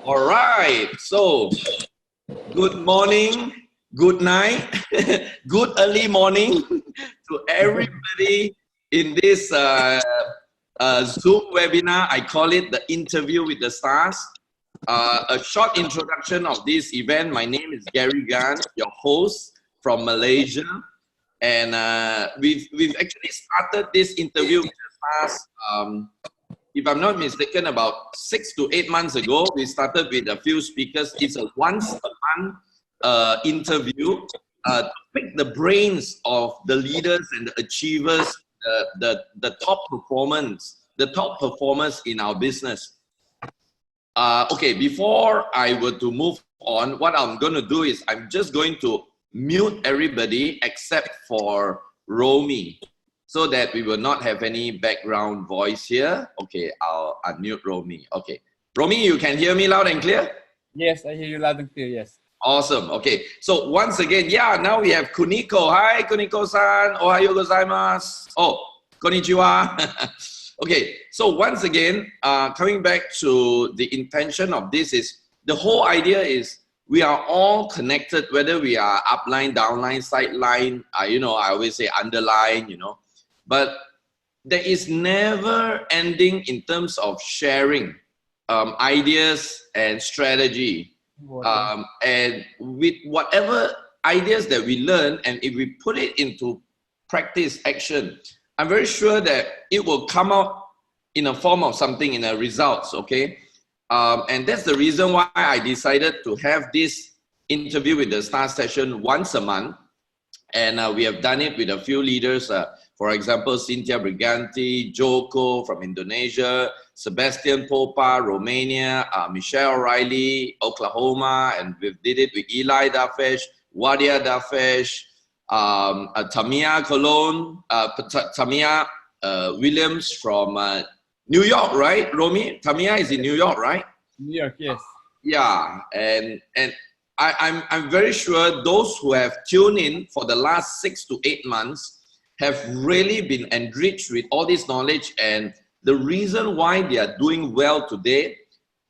All right. So, good morning, good night, good early morning to everybody in this Zoom webinar. I call it the Interview with the Stars. A short introduction of this event. My name is Gary Gan, your host from Malaysia. And we've actually started this interview with the stars. If I'm not mistaken, about 6 to 8 months ago, we started with a few speakers. It's a once a month interview to pick the brains of the leaders and the achievers, the top performers in our business. Okay, before I were to move on, what I'm going to do is I'm just going to mute everybody except for Romi, so that we will not have any background voice here. Okay, I'll unmute Romi. Okay, Romi, you can hear me loud and clear? Yes, I hear you loud and clear, yes. Awesome. Okay, so once again, yeah, now we have Kuniko. Hi, Kuniko-san. Ohayo gozaimasu. Oh, konnichiwa. Okay, so once again, coming back to the intention of this is, the whole idea is we are all connected, whether we are upline, downline, sideline, I always say underline, but there is never ending in terms of sharing ideas and strategy. And with whatever ideas that we learn, and if we put it into practice, action, I'm very sure that it will come out in a form of something, in a results, okay? And that's the reason why I decided to have this interview with the star session once a month. And we have done it with a few leaders, for example, Cynthia Briganti, Joko from Indonesia, Sebastian Popa, Romania, Michelle Riley, Oklahoma, and we did it with Eli Dafesh, Wadia Dafesh, Tamia Cologne, Tamia Williams from New York, right, Romi? Tamia is in New York, right? New York, yes. Yeah, and I'm very sure those who have tuned in for the last 6 to 8 months have really been enriched with all this knowledge, and the reason why they are doing well today,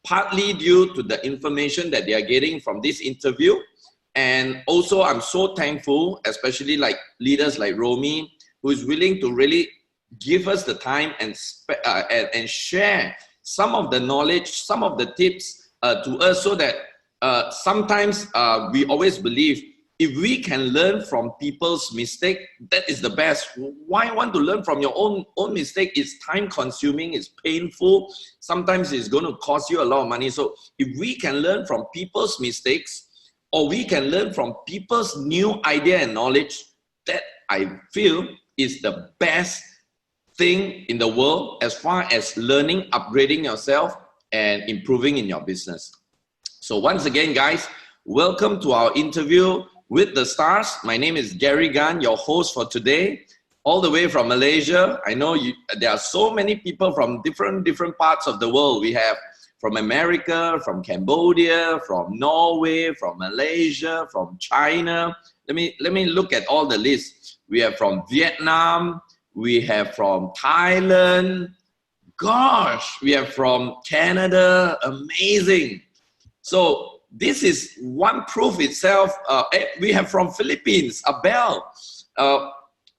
partly due to the information that they are getting from this interview. And also, I'm so thankful, especially like leaders like Romi, who is willing to really give us the time and share some of the knowledge, some of the tips to us, so that sometimes we always believe if we can learn from people's mistake, that is the best. Why want to learn from your own mistake? It's time consuming, it's painful, sometimes it's going to cost you a lot of money. So if we can learn from people's mistakes, or we can learn from people's new idea and knowledge, that I feel is the best thing in the world as far as learning, upgrading yourself, and improving in your business. So once again, guys, welcome to our interview with the stars. My name is Gary Gan, your host for today, all the way from Malaysia. I know there are so many people from different parts of the world. We have from America, from Cambodia, from Norway, from Malaysia, from China. Let me look at all the lists. We have from Vietnam, we have from Thailand. Gosh, we have from Canada. Amazing. So this is one proof itself. We have from Philippines, Abel.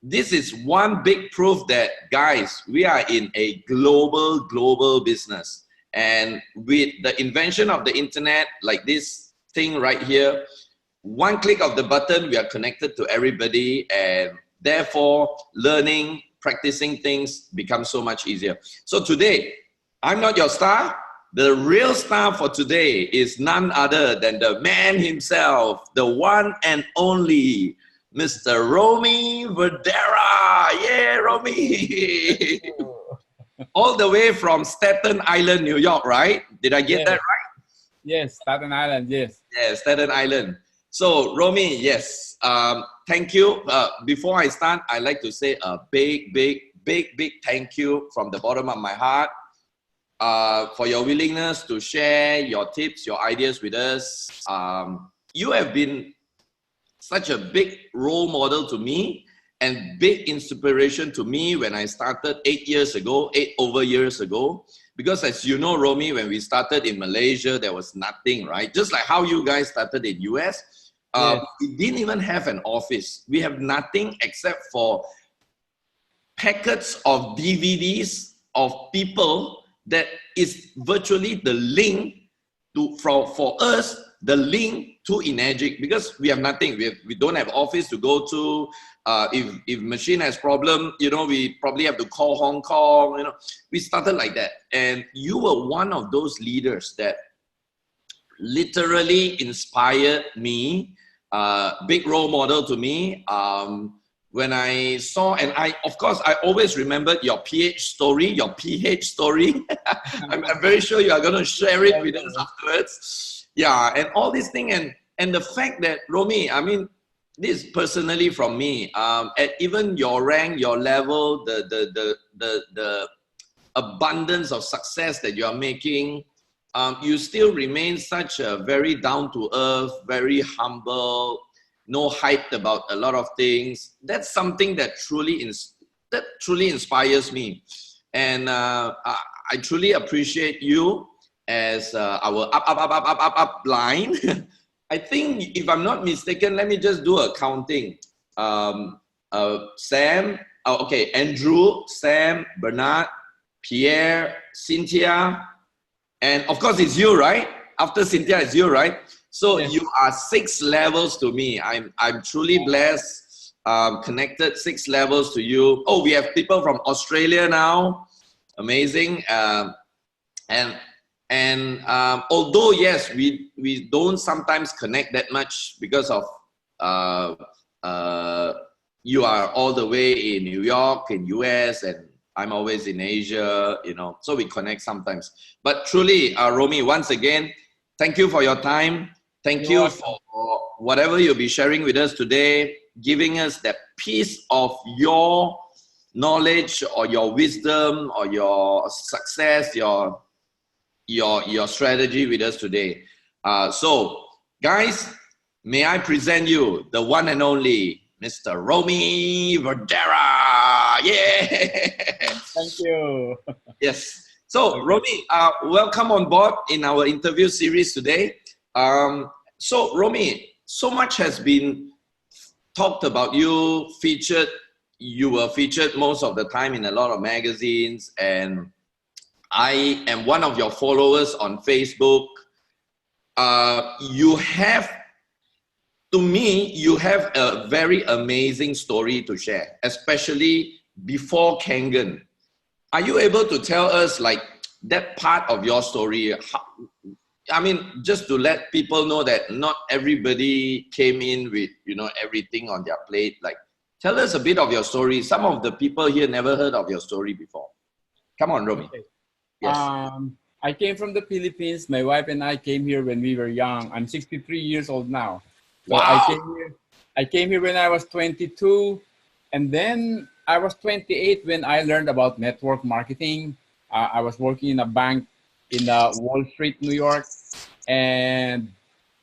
This is one big proof that, guys, we are in a global business. And with the invention of the internet, like this thing right here, one click of the button, we are connected to everybody, and therefore learning, practicing things becomes so much easier. So today, I'm not your star. The real star for today is none other than the man himself, the one and only Mr. Romi Verdera. Yeah, Romi. All the way from Staten Island, New York, right? Did I get that right? Yes, Staten Island, yes. Yeah, Staten Island. So, Romi, yes. Thank you. Before I start, I'd like to say a big thank you from the bottom of my heart for your willingness to share your tips, your ideas with us. You have been such a big role model to me and big inspiration to me when I started 8 years ago, 8 over years ago. Because as you know, Romi, when we started in Malaysia, there was nothing, right? Just like how you guys started in US, Yes. we didn't even have an office. We have nothing except for packets of DVDs of people that is virtually the link for us, the link to Enagic, because we have nothing. We don't have office to go to. If machine has problem, you know, we probably have to call Hong Kong. You know, we started like that, and you were one of those leaders that literally inspired me. Big role model to me. When I saw, and of course, I always remembered your PH story, I'm very sure you are going to share it with us afterwards. Yeah, and all these things, and the fact that, Romi, I mean, this personally from me, at even your rank, your level, the abundance of success that you are making, you still remain such a very down-to-earth, very humble, no hype about a lot of things. That's something that truly inspires me, and I truly appreciate you as our up line. I think, if I'm not mistaken, let me just do a counting. Sam, okay, Andrew, Sam, Bernard, Pierre, Cynthia, and of course it's you, right? After Cynthia, it's you, right? So Yes. you are 6 levels to me. I'm truly blessed, connected 6 levels to you. Oh, we have people from Australia now. Amazing. Although, yes, we don't sometimes connect that much because of you are all the way in New York, in US, and I'm always in Asia, you know, so we connect sometimes. But truly, Romi, once again, thank you for your time. Thank you for whatever you'll be sharing with us today, giving us that piece of your knowledge or your wisdom or your success, your strategy with us today. So, guys, may I present you the one and only Mr. Romi Verdera. Yeah. Thank you. Yes. So, Romi, welcome on board in our interview series today. So, Romi, so much has been talked about you, featured. You were featured most of the time in a lot of magazines, and I am one of your followers on Facebook. You have, to me, you have a very amazing story to share, especially before Kangen. Are you able to tell us like that part of your story? I mean, just to let people know that not everybody came in with, you know, everything on their plate. Like, tell us a bit of your story. Some of the people here never heard of your story before. Come on, Romi. Okay. Yes. I came from the Philippines. My wife and I came here when we were young. I'm 63 years old now. So Wow. I came here when I was 22, and then I was 28 when I learned about network marketing. I was working in a bank in Wall Street, New York, and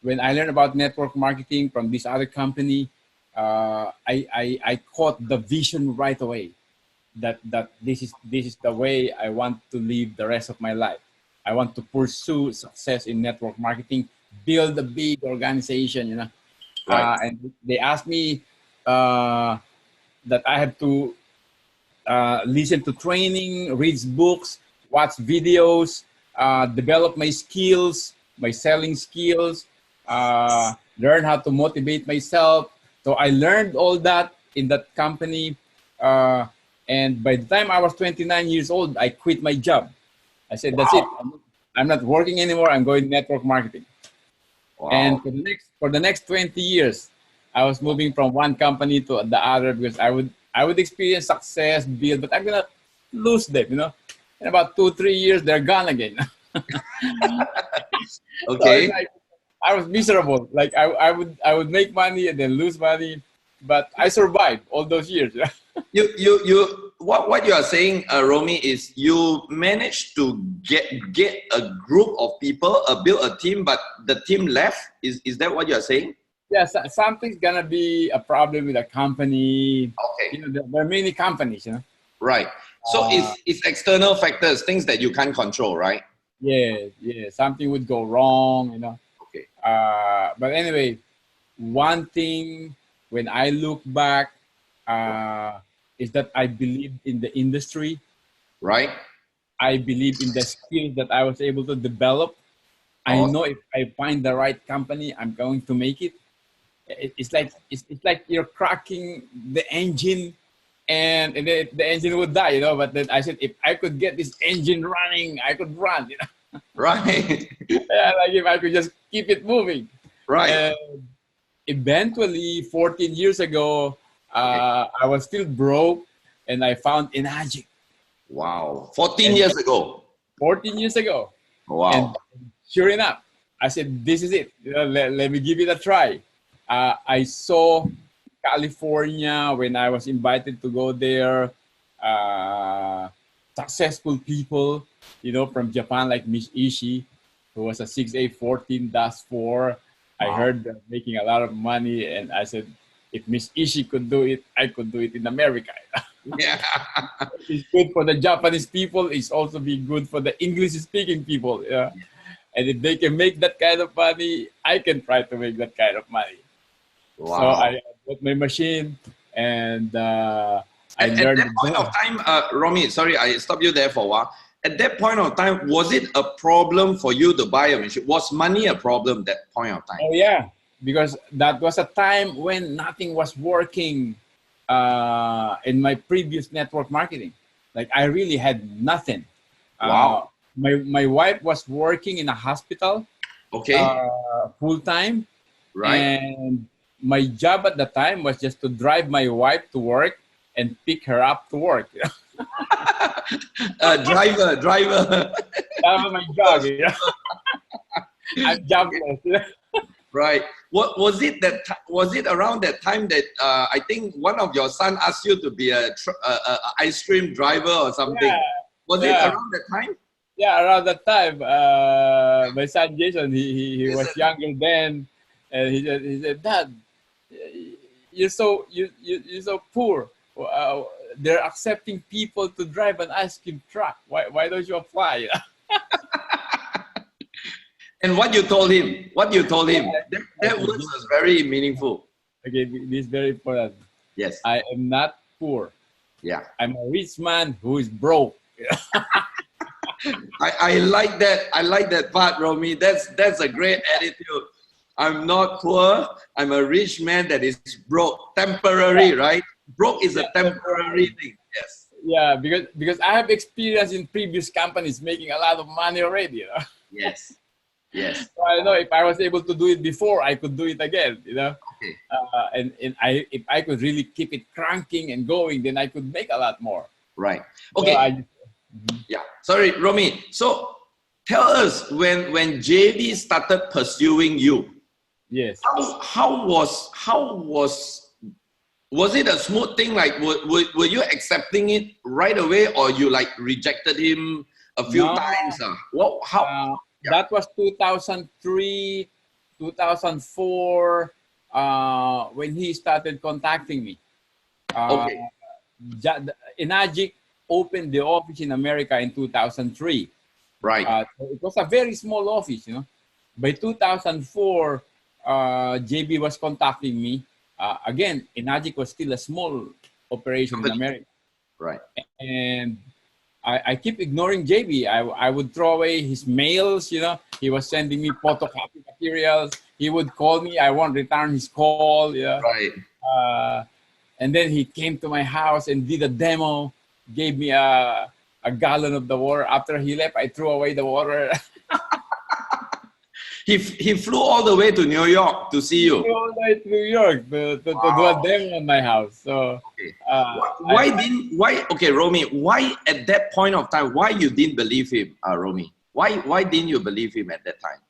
when I learned about network marketing from this other company, I caught the vision right away. That this is the way I want to live the rest of my life. I want to pursue success in network marketing, build a big organization, you know. Right. And they asked me that I have to listen to training, read books, watch videos, develop my skills, my selling skills, learn how to motivate myself. So I learned all that in that company. And by the time I was 29 years old, I quit my job. I said, that's it. I'm not working anymore. I'm going network marketing. Wow. And for the next 20 years, I was moving from one company to the other because I would experience success, build, but I'm gonna lose them, you know. In about 2-3 years, they're gone again. So Okay. I was miserable. Like I would make money and then lose money, but I survived all those years. What you are saying, Romi, is you managed to get a group of people, build a team, but the team left. Is that what you are saying? Yes, something's gonna be a problem with a company. Okay. You know, there are many companies, you know. Right. So it's external factors, things that you can't control, right? Yeah, yeah. Something would go wrong, you know. Okay. But anyway, one thing when I look back is that I believed in the industry. Right. I believe in the skills that I was able to develop. I Awesome. know if I find the right company, I'm going to make it. It's like you're cracking the engine, and the engine would die, you know. But then I said, if I could get this engine running, I could run, you know. Right. Yeah, like if I could just keep it moving. Right. And eventually, 14 years ago, Okay. I was still broke, and I found Enagic. Wow. 14 And years ago. 14 years ago, Wow. and sure enough, I said, "This is it. You know, let me give it a try." I saw California when I was invited to go there. Successful people, you know, from Japan, like Miss Ishii, who was a 6A14-4. I Wow. heard they're making a lot of money, and I said, if Miss Ishii could do it, I could do it in America. Yeah. It's good for the Japanese people. It's also be good for the English-speaking people. Yeah. And if they can make that kind of money, I can try to make that kind of money. So Wow. I bought my machine, and I At learned that point of time, Romy, sorry, I stopped you there for a while. At that point of time, was it a problem for you to buy a machine? Was money a problem that point of time? Oh yeah, because that was a time when nothing was working in my previous network marketing. Like I really had nothing. Wow. My wife was working in a hospital Okay. full time, Right. and my job at the time was just to drive my wife to work and pick her up to work. Driver. That was my job. You know? I'm jobless. You know? Right. What was it that? Was it around that time that I think one of your son asked you to be a ice cream driver or something? Yeah, Was it yeah, around that time? yeah. Around that time, my son Jason, he Yes, was sir. younger then, and he said, Dad, you're so poor. They're accepting people to drive an ice cream truck. Why don't you apply? And what you told him? What you told him? I That said, words was very meaningful. okay, this is very important. Yes. I am not poor. Yeah. I'm a rich man who is broke. I like that. I like that part, Romy. That's a great attitude. I'm not poor. I'm a rich man that is broke. Temporary, right? Broke is a temporary thing. Yes. Yeah, because I have experience in previous companies making a lot of money already. You know? Yes. Yes. So I know if I was able to do it before, I could do it again. You know, Okay. and if I could really keep it cranking and going, then I could make a lot more. Right. So Okay. Yeah. Sorry, Romy. So tell us when JB started pursuing you, yes. how was it a smooth thing? Like were you accepting it right away, or you like rejected him a few No, times? What how yeah. that was 2003, 2004 when he started contacting me. Okay. Enagic opened the office in America in 2003. Right. So it was a very small office, you know. By 2004, JB was contacting me. Again, Enagic was still a small operation in America. Right. And I keep ignoring JB. I would throw away his mails, you know. He was sending me photocopy materials. He would call me. I won't return his call. Yeah. Right. And then he came to my house and did a demo, gave me a gallon of the water. After he left, I threw away the water. He flew all the way to New York to see you. All the way to New York to do a demo in my house. So okay. Why Romy, why at that point of time, why you didn't believe him, Romy? Why didn't you believe him at that time?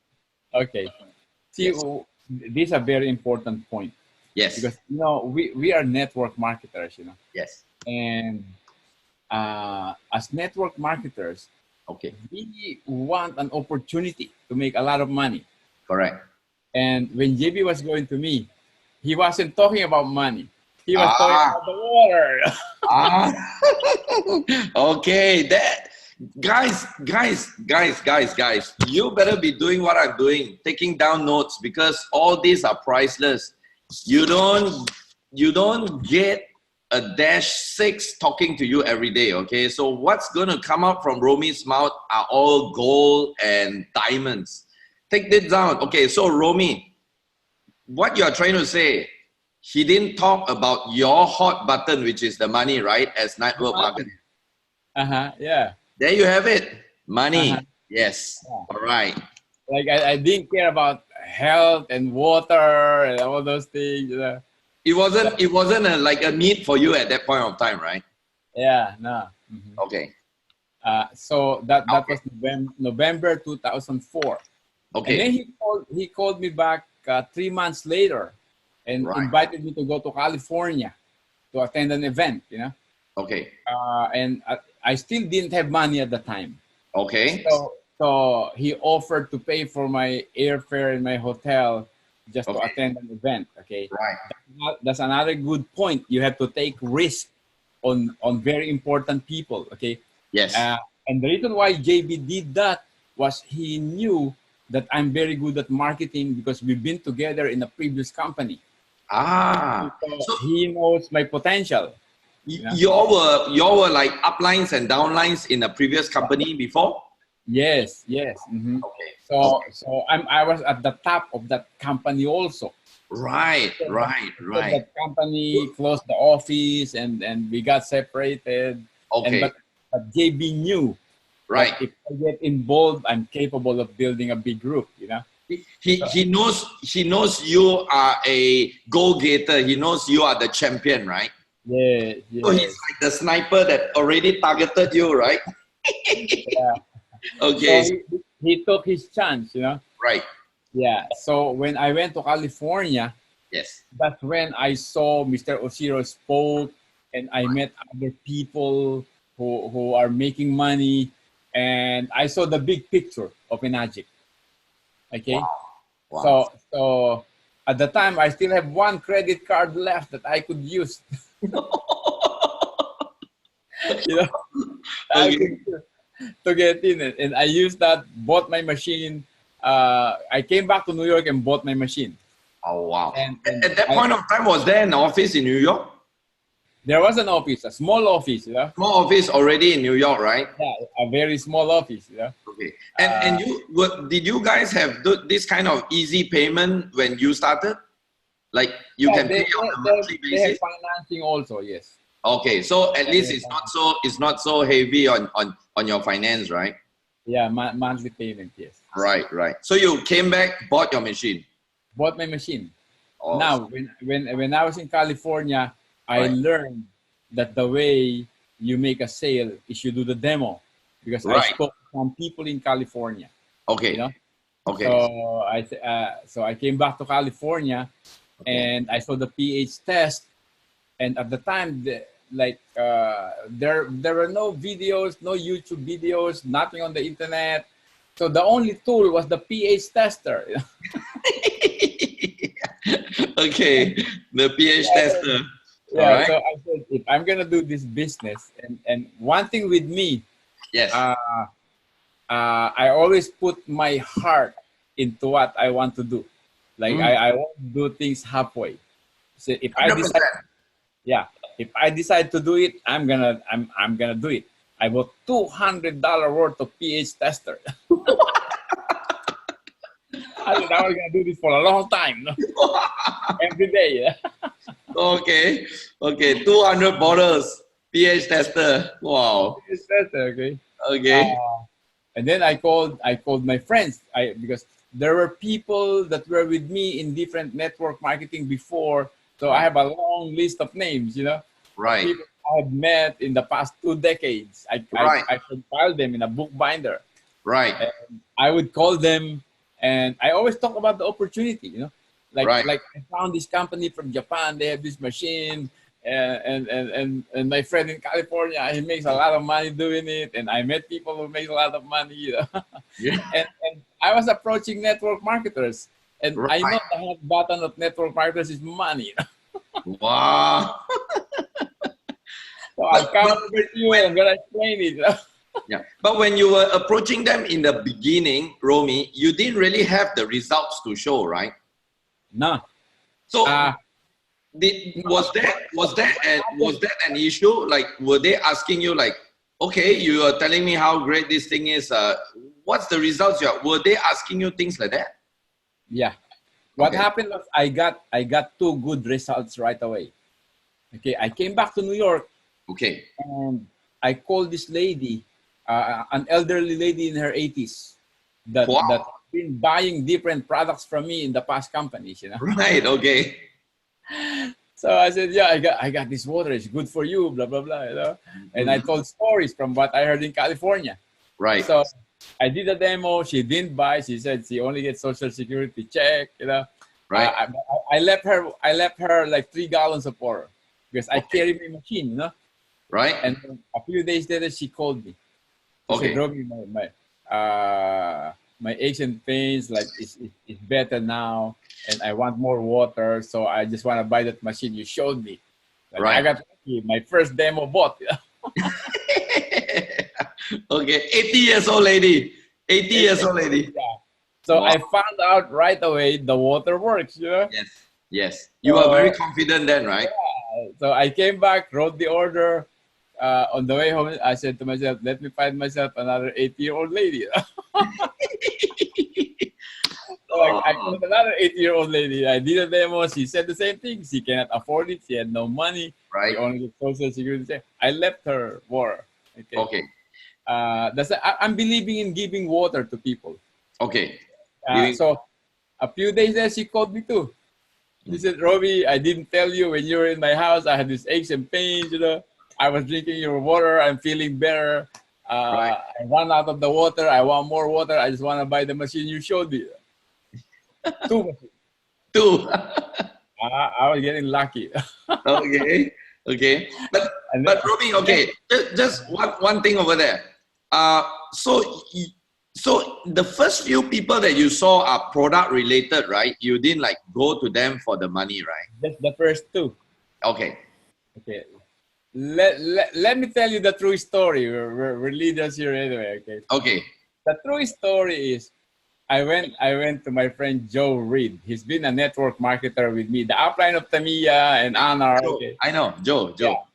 Okay. See, yes. This is a very important point. Yes. Because you know we are network marketers, you know. Yes. And as network marketers, okay, we want an opportunity to make a lot of money. Correct. And when JB was going to me, he wasn't talking about money. He was throwing out the water. Ah, okay. That guys, you better be doing what I'm doing, taking down notes because all these are priceless. You don't get a -6 talking to you every day. Okay, so what's gonna come out from Romi's mouth are all gold and diamonds. Take this down. Okay, so Romi, what you are trying to say? He didn't talk about your hot button, which is the money, right? As network marketing. Yeah. There you have it. Money. Yes. Yeah. All right. Like I didn't care about health and water and all those things. It wasn't like a need for you at that point of time, right? Yeah, no. Okay. So that was November 2004. Okay. And then he called me back 3 months later and invited me to go to California to attend an event, Okay. And I still didn't have money at the time. Okay. So he offered to pay for my airfare and my hotel just to attend an event. Okay. Right. That's another good point. You have to take risk on very important people. Okay. Yes. And the reason why JB did that was he knew that I'm very good at marketing because we've been together in a previous company. So he knows my potential. You were like uplines and downlines in a previous company before? Yes. Okay. So I was at the top of that company also. Right. That company closed the office and we got separated. Okay. But JB knew. Right. If I get involved, I'm capable of building a big group. He knows you are a go-getter. He knows you are the champion, right? Yeah. So he's like the sniper that already targeted you, right? Yeah. Okay. So he took his chance, Right. Yeah. So when I went to California, yes, that's when I saw Mr. Oshiro spoke, and I met other people who are making money, and I saw the big picture of Enagic. Okay. Wow. So at the time, I still have one credit card left that I could use. To get in it, and I used that. Bought my machine. I came back to New York and bought my machine. Oh wow! And at that point of time, was there an office in New York? There was an office, a small office. Small office already in New York, right? Yeah, a very small office. Okay. And did you guys have this kind of easy payment when you started? Like you can pay on a monthly basis. They have financing also, yes. Okay, so at least it's not so heavy on your finance, right? Yeah, monthly payment, yes. Right. So you came back, bought your machine. Bought my machine. Oh. Now, when I was in California, I learned that the way you make a sale is you do the demo, because I spoke to some people in California. Okay. Okay. So I came back to California, and I saw the pH test, and at the time, there were no videos, no YouTube videos, nothing on the internet. So the only tool was the pH tester. Okay, the pH tester. Yeah, so I said, if I'm gonna do this business, and one thing with me, yes, I always put my heart into what I want to do. Like I won't do things halfway. So if I decide, if I decide to do it, I'm gonna do it. I bought $200 worth of pH tester. I said I was gonna do this for a long time, every day. Okay, 200 bottles pH tester. Wow. pH tester, okay. Okay. And then I called my friends. Because there were people that were with me in different network marketing before, so I have a long list of names. Right. People I have met in the past 2 decades. I compiled them in a book binder. Right. And I would call them, and I always talk about the opportunity. Like I found this company from Japan. They have this machine, and my friend in California, he makes a lot of money doing it. And I met people who make a lot of money. Yeah. And I was approaching network marketers, and I know the hot button of network marketers is money. Wow. So I'll come over to you and I'm gonna explain it. Yeah, but when you were approaching them in the beginning, Romi, you didn't really have the results to show, right? No. So was that an issue? Like, were they asking you like, okay, you are telling me how great this thing is. What's the results? Were they asking you things like that? Yeah. What Okay. happened was I got two good results right away. Okay, I came back to New York. Okay. And I called this lady, an elderly lady in her 80s, that Wow. that been buying different products from me in the past companies, you know. Right. Okay. So I said, yeah, I got this water. It's good for you, blah blah blah, you know. And I told stories from what I heard in California. Right. So I did a demo. She didn't buy. She said she only gets Social Security check, you know. Right. I left her like 3 gallons of water because I carry my machine, you know. Right. And a few days later, she called me. She said, Romi, my aches and pains like it's better now, and I want more water, so I just want to buy that machine you showed me. Like, right. I got my first demo bought. Okay, 80 years old lady. 80 years old lady. Yeah. So wow. I found out right away the water works, you know? Yes, yes. You were very confident then, right? Yeah. So I came back, wrote the order. On the way home, I said to myself, let me find myself another 80-year-old lady. Like, I found another 80-year-old lady. I did a demo. She said the same thing. She cannot afford it. She had no money. Right. She only gets Social Security. I left her water. Okay. I'm believing in giving water to people. Okay. So a few days later, she called me too. She said, Romi, I didn't tell you when you were in my house. I had these aches and pains, you know. I was drinking your water. I'm feeling better. Right. I ran out of the water. I want more water. I just want to buy the machine you showed me. 2 machines. 2. I was getting lucky. Okay. Okay. But Romi, okay, just one thing over there. So the first few people that you saw are product related, right? You didn't like go to them for the money, right? Just the first 2. Okay. Okay. Let me tell you the true story. We're leaders here anyway. Okay. Okay. The true story is, I went to my friend Joe Reed. He's been a network marketer with me. The upline of Tamiya and Anar. Okay. I know Joe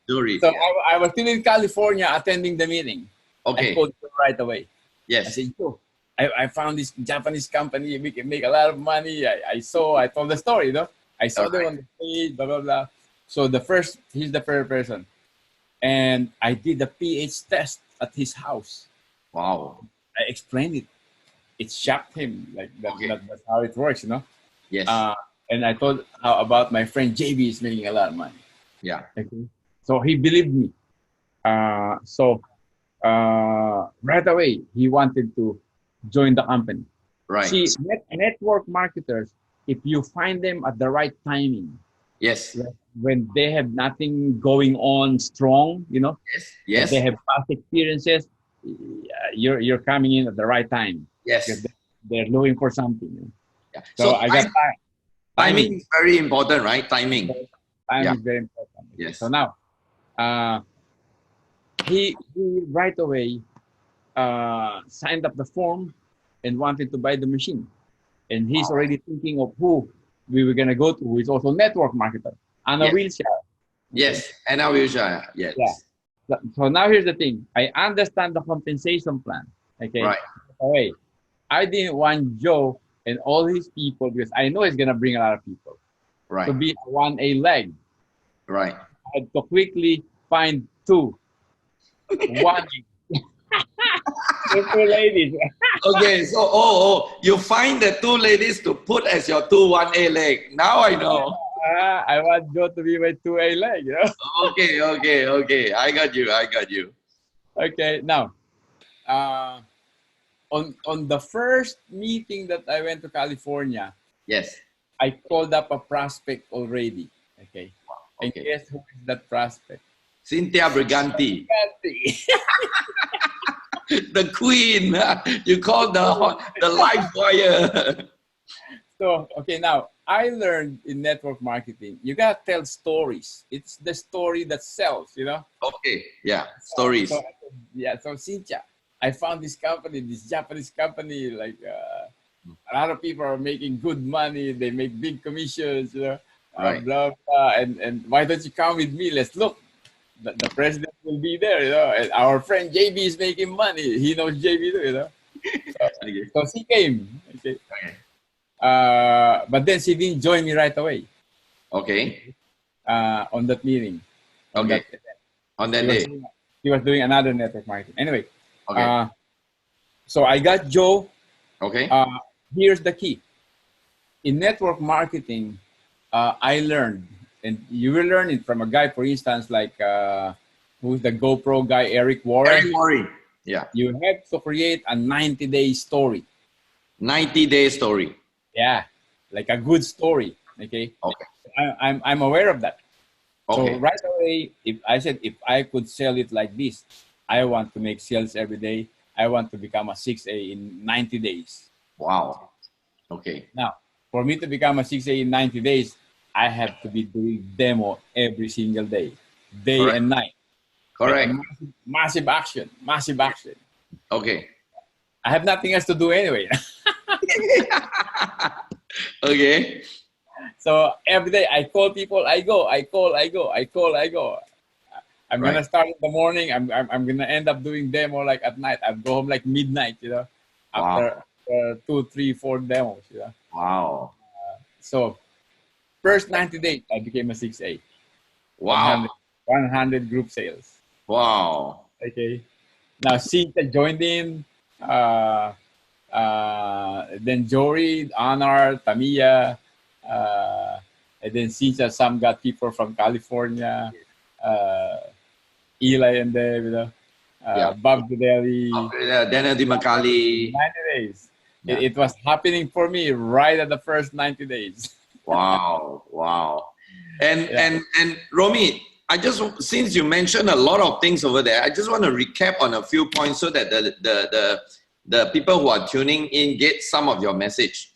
Reed. So I was still in California attending the meeting. Okay. I called him right away. Yes. I said, Joe, I found this Japanese company. We can make a lot of money. I told the story, you know. I saw them on the page, blah blah blah. So he's the first person. And I did the pH test at his house. Wow. I explained it. It shocked him. Like that's how it works, you know? Yes. And I told how about my friend JB is making a lot of money. Yeah. Okay. So he believed me. Right away, he wanted to join the company. Right. See, network marketers, if you find them at the right timing. Yes. When they have nothing going on strong, you know. Yes. They have past experiences. You're coming in at the right time. Yes. They're looking for something. You know? Yeah. So I got timing is very important, right? Timing. Time is very important. Yes. So now, he right away signed up the form and wanted to buy the machine, and he's already thinking of who we were gonna go to, who is also network marketer, Anna Wilshire. Yes, Anna Wilshire. Yes. Yeah. So now here's the thing. I understand the compensation plan. Okay. Right. Okay. I didn't want Joe and all his people, because I know he's gonna bring a lot of people. Right. To be a 1A leg. Right. I had to quickly find 2. One. 2 ladies. Okay, so you find the 2 ladies to put as your 1A leg. Now I know. I want Joe to be my 2A leg, you know? Okay. I got you. Okay, now, on the first meeting that I went to California, yes, I called up a prospect already. Okay. And guess who is that prospect? Cynthia Briganti. The queen. You call the live wire. So, okay, now, I learned in network marketing, you gotta tell stories. It's the story that sells, you know. Okay. Yeah. Stories. So yeah, so Cynthia, I found this company, this Japanese company, like a lot of people are making good money. They make big commissions, you know, Right. blah blah. And why don't you come with me? Let's look. The president will be there, you know. And our friend JB is making money. He knows JB too, you know. Okay. So she came. Okay. Okay. But then she didn't join me right away Okay. on that meeting. On Okay. that, On that he was day. doing, he was doing another network marketing. Anyway, Okay. so I got Joe. Okay. Here's the key. In network marketing, I learned, and you will learn it from a guy, for instance, like who's the GoPro guy, Eric Warren. Eric Worry. Yeah. You have to create a 90-day story. 90-day story. Yeah, like a good story. Okay. Okay. I'm aware of that. Okay. So right away, if I could sell it like this, I want to make sales every day. I want to become a 6A in 90 days. Wow. Okay. Now, for me to become a 6A in 90 days, I have to be doing demo every single day, day Correct. and night. Correct. Like massive action, massive action. Okay. I have nothing else to do anyway. Okay. So every day I call people, I go. I'm Right. gonna start in the morning. I'm gonna end up doing demo like at night. I'll go home like midnight, you know, after Wow. 2, 3, 4 demos, you know. Wow. So first 90 days, I became a 6A. Wow. 100 group sales. Wow. Okay. Now Sita joined in. Then Jory, Anar, Tamiya, and then Sita. Some got people from California. Eli and them, you know. Yeah. Bob Godelli. Dana Di Macali. 90 days. Yeah. It was happening for me right at the first 90 days. Wow. Wow. And Yeah. and Romi, I just, since you mentioned a lot of things over there, I just want to recap on a few points so that the people who are tuning in get some of your message.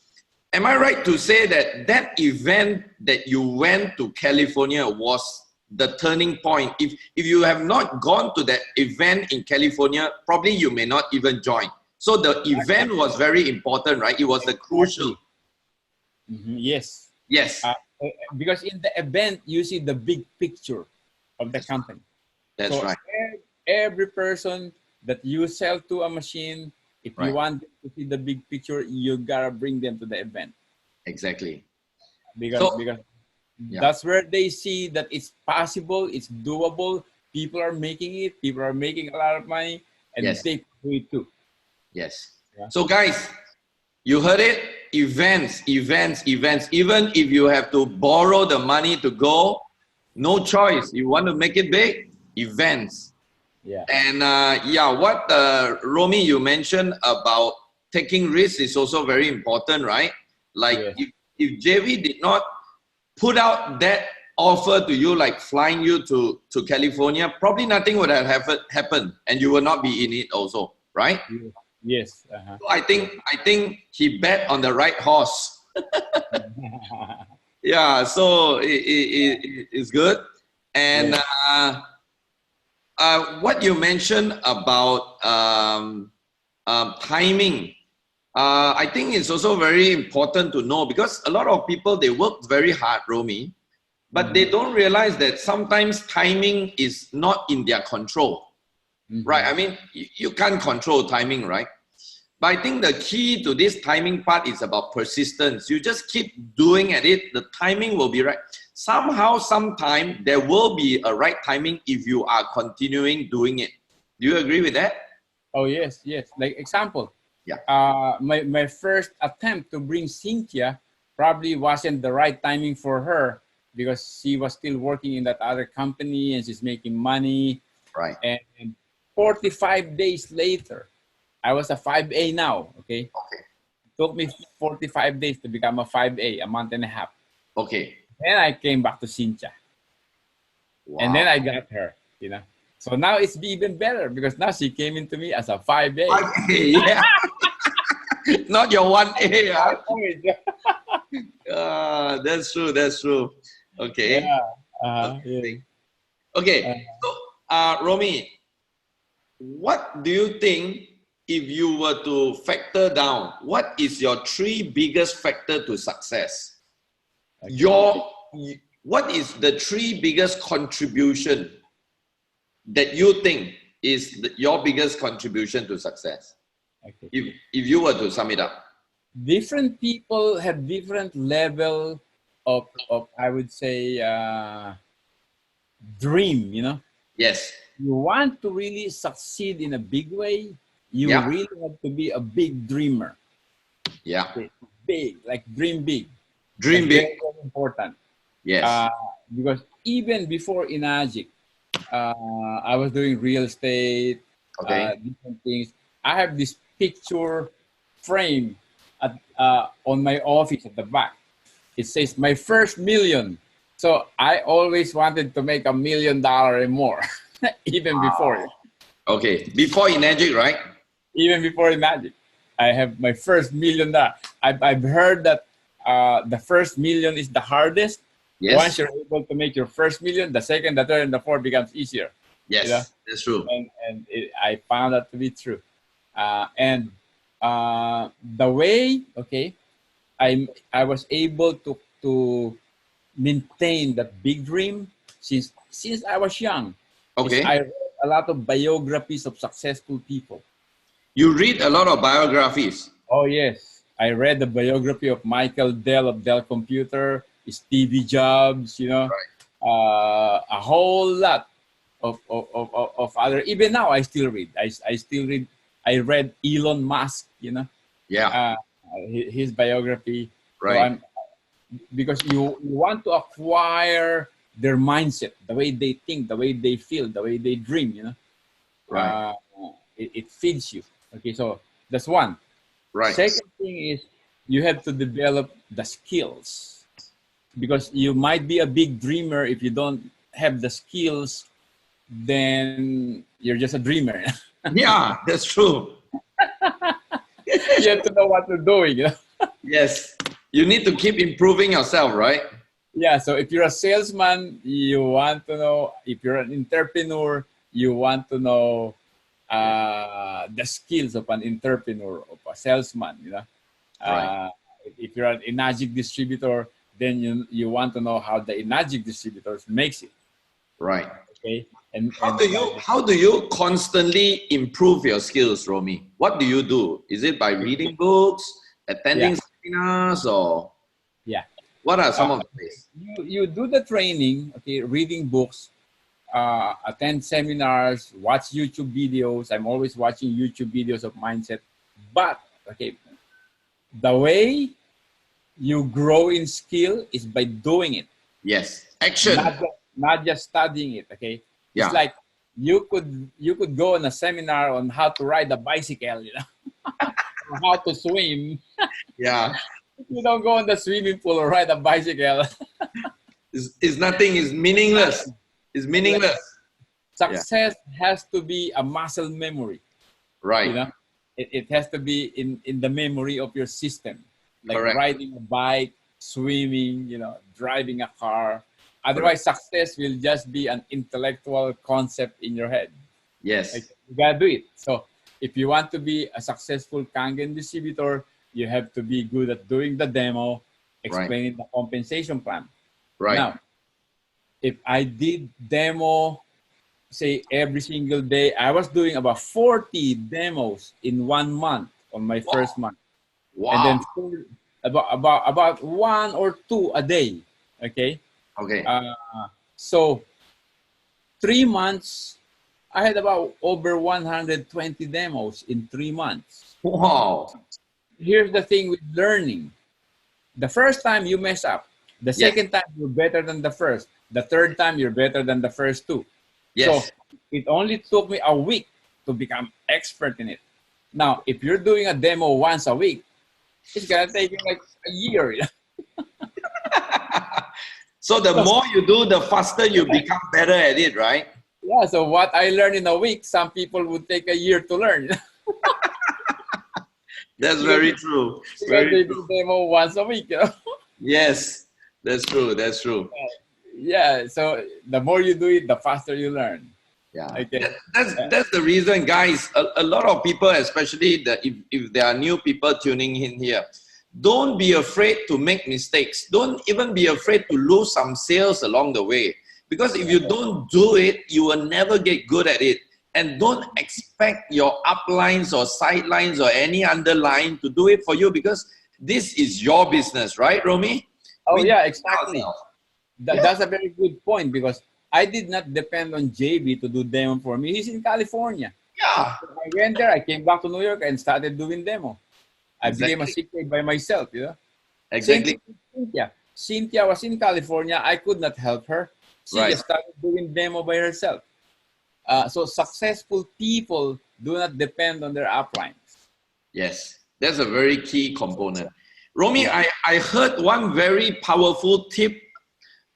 Am I right to say that that event that you went to California was the turning point? If you have not gone to that event in California, probably you may not even join. So the event was very important, right? It was the crucial. Yes. Yes. Because in the event, you see the big picture of the company. That's So right. every person that you sell to a machine, if Right. you want them to see the big picture, you gotta bring them to the event. Exactly. Because Yeah. that's where they see that it's possible, it's doable, people are making it, people are making a lot of money, and Yes. they can do it too. Yes. Yeah. So guys, you heard it. Events. Even if you have to borrow the money to go, no choice. You want to make it big? Events. Yeah. And what Romi, you mentioned about taking risks is also very important, right? Like Yes. if JV did not put out that offer to you, like flying you to California, probably nothing would have happened and you will not be in it also, right? Yes. So I think he bet on the right horse. Yeah, so it's good. And what you mentioned about timing, I think it's also very important to know, because a lot of people, they work very hard, Romi, but they don't realize that sometimes timing is not in their control, right? I mean, you can't control timing, right? But I think the key to this timing part is about persistence. You just keep doing at it, the timing will be right. Somehow, sometime, there will be a right timing if you are continuing doing it. Do you agree with that? Oh, yes. Like example, Yeah. My first attempt to bring Cynthia probably wasn't the right timing for her because she was still working in that other company and she's making money. Right. And 45 days later, I was a 5A now, okay? Okay. It took me 45 days to become a 5A, a month and a half. Okay. Then I came back to Cynthia. Wow. And then I got her, you know. So now it's even better because now she came into me as a 5A. 5A, yeah. Not your 1A. That's true. That's true. Okay. Yeah. Yeah. Okay. Uh, So, Romi, what do you think if you were to factor down? What is your three biggest factor to success? okay. What is the three biggest contribution that you think is your biggest contribution to success? Okay. If you were to sum it up. Different people have different level of I would say dream. Yes. You want to really succeed in a big way, you Yeah. really have to be a big dreamer. Yeah. Okay? Big, like dream big. That's Dream very, big. very important. Yes. Because even before Enagic, I was doing real estate, Okay. different things. I have this picture frame on my office at the back. It says my first million. So I always wanted to make $1 million and more, even before. Okay. Before Enagic, right? Even before Enagic, I have my first $1 million. I've heard that the first million is the hardest. Yes. Once you're able to make your first million, the second, the third, and the fourth becomes easier. Yes. That's true. I found that to be true. And the way, okay, I was able to maintain that big dream since I was young. Okay. I read a lot of biographies of successful people. You read a lot of biographies. Oh yes, I read the biography of Michael Dell of Dell Computer, Stevie Jobs. A whole lot of other. Even now, I still read. I still read. I read Elon Musk. Yeah. His biography. Right. So because you want to acquire their mindset, the way they think, the way they feel, the way they dream. Right. It feeds you. Okay, so that's one. Right. Second thing is you have to develop the skills, because you might be a big dreamer. If you don't have the skills, then you're just a dreamer. Yeah, that's true. You have to know what you're doing. Yes. You need to keep improving yourself, right? Yeah, so if you're a salesman, you want to know. If you're an entrepreneur, you want to know the skills of an entrepreneur, of a salesman. Right. If you're an Enagic distributor, then you want to know how the Enagic distributors makes it. Right. Okay. How do you constantly improve your skills, Romi? What do you do? Is it by reading books, attending seminars, or what are some of the ways? You do the training, okay, reading books, attend seminars, watch YouTube videos. I'm always watching YouTube videos of mindset. But okay, the way you grow in skill is by doing it. Yes. Action. Not just studying it. Okay. Yeah. It's like you could go on a seminar on how to ride a bicycle, or how to swim. Yeah. You don't go in the swimming pool or ride a bicycle. It's nothing. It's meaningless. It's meaningless. Success has to be a muscle memory. Right. It has to be in the memory of your system. Like Correct. riding a bike, swimming, driving a car. Otherwise, success will just be an intellectual concept in your head. Yes. Like, you gotta do it. So if you want to be a successful Kangen distributor, you have to be good at doing the demo, explaining the compensation plan. Right. Now, if I did demo, say every single day, I was doing about 40 demos in 1 month on my first month. Wow. And then about 1 or 2 a day. Okay. Okay. So 3 months, I had about over 120 demos in 3 months. Wow. Here's the thing with learning. The first time you mess up. The second time you're better than the first. The third time you're better than the first 2. Yes. So it only took me a week to become expert in it. Now, if you're doing a demo once a week, it's gonna take you like a year. So the more you do, the faster you become better at it, right? Yeah, so what I learned in a week, some people would take a year to learn. That's very true. They do demo once a week. Yes, that's true. That's true. Yeah. So the more you do it, the faster you learn. Yeah, Okay. that's the reason, guys. A lot of people, especially if there are new people tuning in here, don't be afraid to make mistakes. Don't even be afraid to lose some sales along the way. Because if you don't do it, you will never get good at it. And don't expect your uplines or sidelines or any underline to do it for you, because this is your business, right, Romy? Oh We do yeah, it exactly. ourselves. Yeah, That's a very good point because I did not depend on JB to do demo for me. He's in California. yeah, I went there, I came back to New York and started doing demo. I became a exactly, CPA by myself, you know. Same exactly, thing with Cynthia. Cynthia was in California. I could not help her. She right. just started doing demo by herself. So successful people do not depend on their uplines. Yes, that's a very key component. Romy, Yeah. I heard one very powerful tip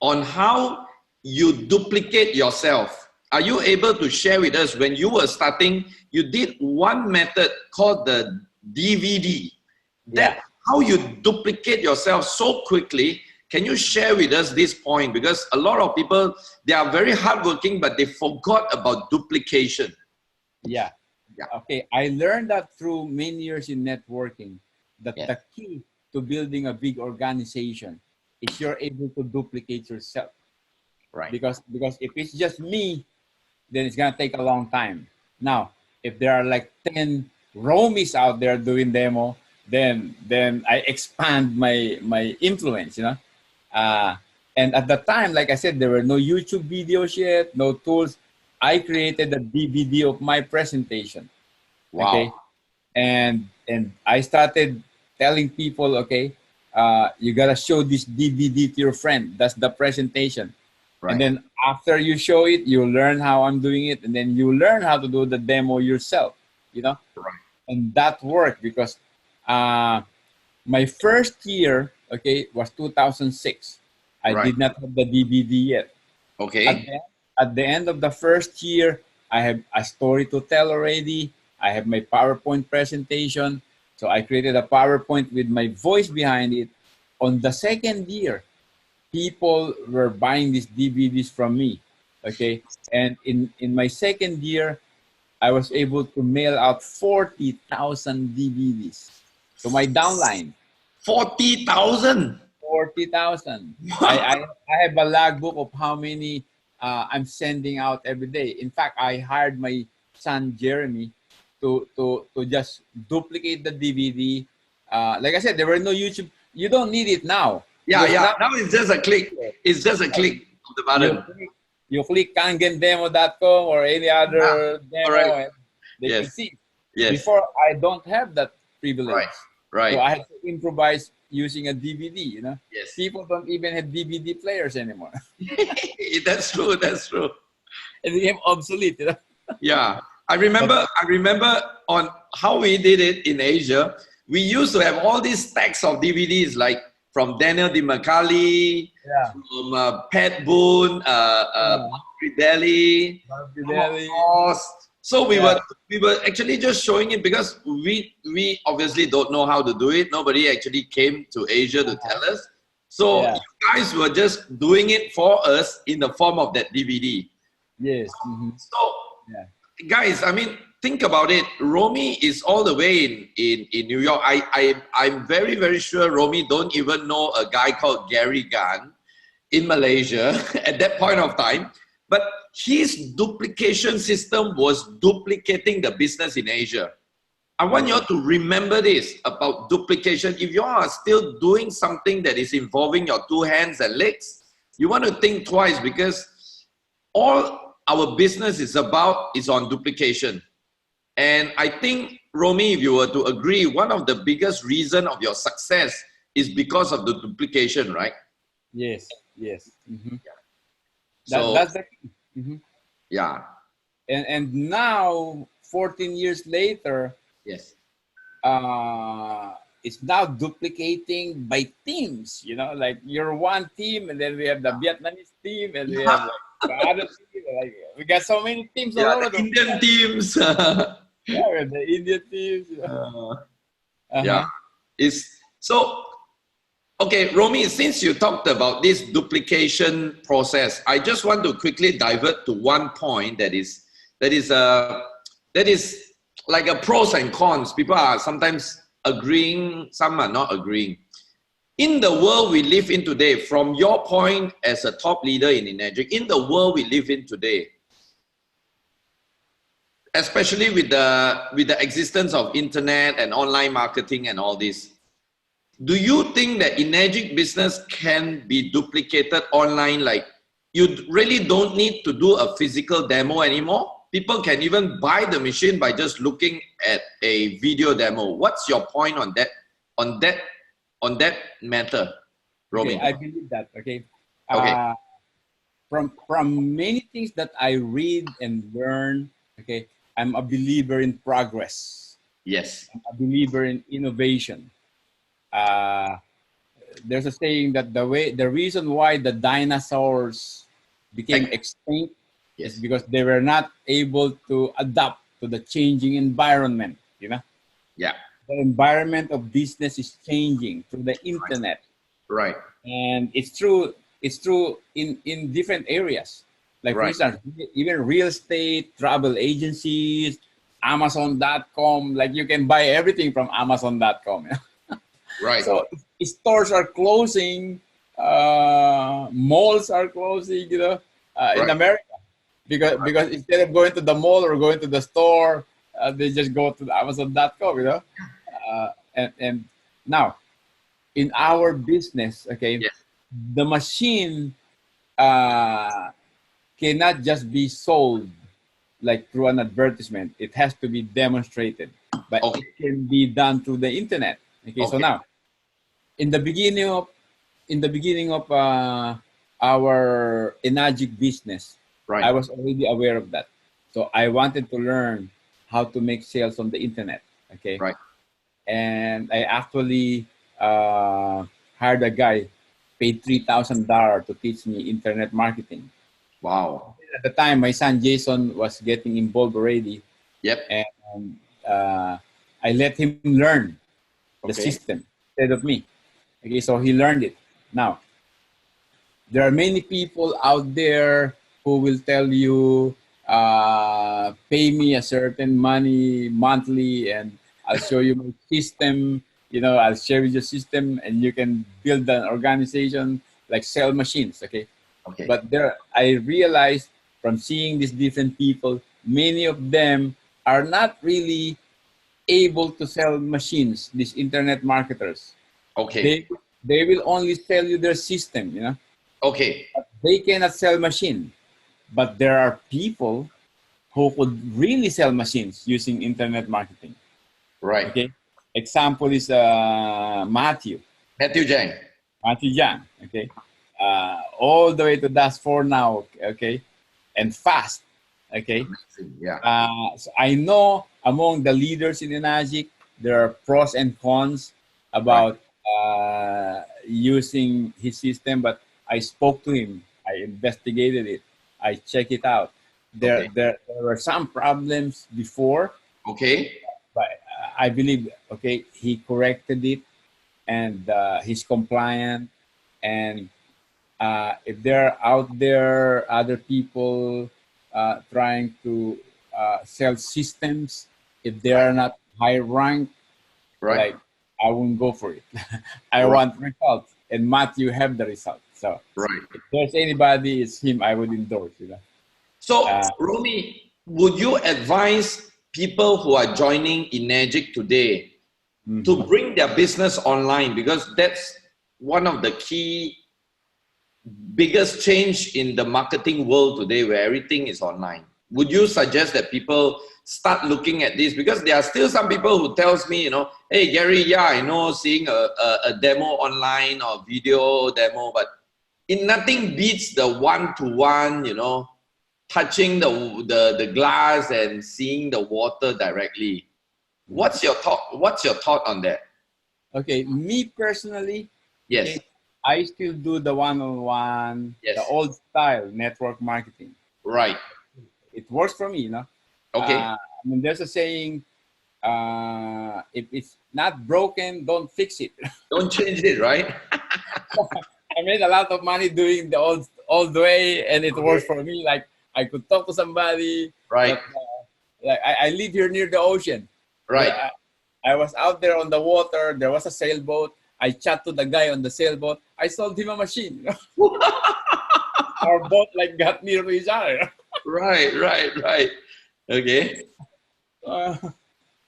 on how you duplicate yourself. Are you able to share with us when you were starting, you did one method called the DVD. Yeah. That how you duplicate yourself so quickly. Can you share with us this point? Because a lot of people, they are very hardworking, but they forgot about duplication. Yeah. Yeah. Okay. I learned that through many years in networking that Yes. the key to building a big organization is you're able to duplicate yourself. Right. Because if it's just me, then it's gonna take a long time. Now, if there are like 10 Romies out there doing demo, then I expand my influence, you know. Uh, and at the time, like I said, there were no YouTube videos yet, no tools. I created a DVD of my presentation. Okay, Wow. and I started telling people, okay, you gotta show this DVD to your friend. That's the presentation. And Right. then after you show it, you learn how I'm doing it, and then you learn how to do the demo yourself. You know, Right. and that worked because uh, my first year, okay, was 2006. I Right. did not have the DVD yet. At Okay. the, at the end of the first year, I have a story to tell already. I have my PowerPoint presentation. So I created a PowerPoint with my voice behind it. On the second year, people were buying these DVDs from me. Okay. And in my second year, I was able to mail out 40,000 DVDs to my downline. 40,000. 40,000. I have a logbook of how many I'm sending out every day. In fact, I hired my son Jeremy to just duplicate the DVD. Like I said, there were no YouTube. You don't need it now Yeah, because yeah. now Now it's just a click. It's just a click of the you button. click, you click kangendemo.com or any Yeah. other Correct. demo and they can Yes. see. Yes. Before, I don't have that Right. privilege. So Right. I had to improvise using a DVD, you know. Yes. People don't even have DVD players anymore. That's true. That's true. It became obsolete, you know. Yeah. But I remember on how we did it in Asia. We used to have all these stacks of DVDs, like from Daniel DiMacali, yeah, from Pat Boone, yeah. Delhi, Barbie Tom of Daily, course. So yeah, we were actually just showing it because we obviously don't know how to do it. Nobody actually came to Asia to tell us. So yeah, you guys were just doing it for us in the form of that DVD. yes, So yeah, guys, I mean, think about it. Romy is all the way in New York. I'm very, very sure Romy don't even know a guy called Gary Gunn in Malaysia at that point of time. But his duplication system was duplicating the business in Asia. I want you all to remember this about duplication. If you are still doing something that is involving your two hands and legs, you want to think twice, because all our business is about is on duplication. And I think, Romy, if you were to agree, one of the biggest reason of your success is because of the duplication, right? yes, yes. So That's the key. yeah, And now, 14 years later, yes. it's now duplicating by teams. You know, like you're one team, and then we have the Vietnamese team, and we have like the other team. Like we got so many teams all Yeah, over the the Indian world. teams. Yeah, we have the Indian teams. You know? Yeah, Uh-huh. it's so Okay, Romy, since you talked about this duplication process, I just want to quickly divert to one point that is like a pros and cons. People are sometimes agreeing, some are not agreeing. In the world we live in today, from your point as a top leader in Enagic, in the world we live in today, especially with the existence of internet and online marketing and all this, do you think that Enagic Business can be duplicated online? Like, you really don't need to do a physical demo anymore. People can even buy the machine by just looking at a video demo. What's your point on that? On that matter, Romy? Okay, I believe that. Okay. Okay. From many things that I read and learn, okay, I'm a believer in progress. Yes. I'm a believer in innovation. There's a saying that the reason why the dinosaurs became extinct is because they were not able to adapt to the changing environment. You know, Yeah. the environment of business is changing through the internet. Right. And it's true. It's true in different areas. Like for Right. instance, even real estate, travel agencies, Amazon.com. Like you can buy everything from Amazon.com. Right. So stores are closing, malls are closing, you know, in America, because instead of going to the mall or going to the store, they just go to Amazon.com, you know. And now in our business, okay, Yes. the machine cannot just be sold like through an advertisement. It has to be demonstrated, but it can be done through the internet. Okay, so now in the beginning of our Enagic business, Right. I was already aware of that. So I wanted to learn how to make sales on the internet. Okay. Right. And I actually hired a guy, paid $3,000 to teach me internet marketing. Wow. At the time, my son Jason was getting involved already. Yep. And I let him learn the system instead of me. Okay, so he learned it. Now, there are many people out there who will tell you, pay me a certain money monthly and I'll show you my system. You know, I'll share with your system and you can build an organization like sell machines. Okay. But I realized from seeing these different people, many of them are not really able to sell machines, these internet marketers. They will only sell you their system, you know. But they cannot sell machine. But there are people who could really sell machines using internet marketing. Right. Okay. Example is Matthew Jang. Okay. All the way to Das 4 now. Okay. And fast. Okay. Yeah. So I know among the leaders in Enagic, there are pros and cons about using his system, but I spoke to him. I investigated it. I checked it out. There were some problems before. But I believe, he corrected it and he's compliant. And if there are out there other people trying to sell systems, if they are not high ranked, like I won't go for it. I want results, and Matthew have the results. So if there's anybody, it's him. I would endorse. You know. So Romy, would you advise people who are joining Enagic today to bring their business online, because that's one of the key biggest change in the marketing world today, where everything is online? Would you suggest that people start looking at this? Because there are still some people who tells me, you know, hey Gary, yeah, I know seeing a demo online or video demo, but nothing beats the one-to-one, you know, touching the glass and seeing the water directly. What's your thought on that? Okay, me personally, yes, I still do the one-on-one, the old style network marketing. Right. It works for me, you know. I mean, there's a saying, if it's not broken, don't fix it. Don't change it, right? I made a lot of money doing the old way, and it works for me. Like I could talk to somebody. Right. But, like I live here near the ocean. Right. I was out there on the water. There was a sailboat. I chat to the guy on the sailboat. I sold him a machine. Our boat like got near to each other. Right. Okay.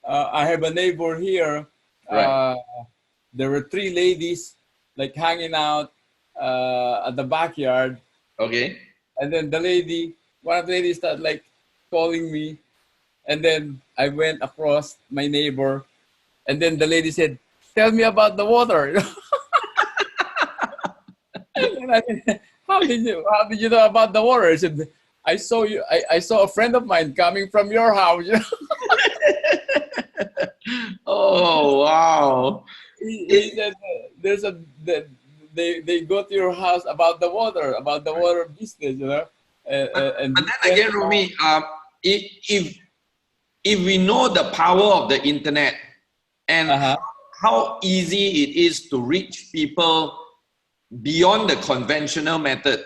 I have a neighbor here. Right. There were 3 ladies like hanging out at the backyard. Okay. And then one of the ladies started like calling me. And then I went across my neighbor. And then the lady said, "Tell me about the water." And I said, how did you know about the water? I said, I saw you. I saw a friend of mine coming from your house. Oh, wow. He said, they go to your house about the water business, and But then again, Romi, if we know the power of the internet and how easy it is to reach people beyond the conventional method,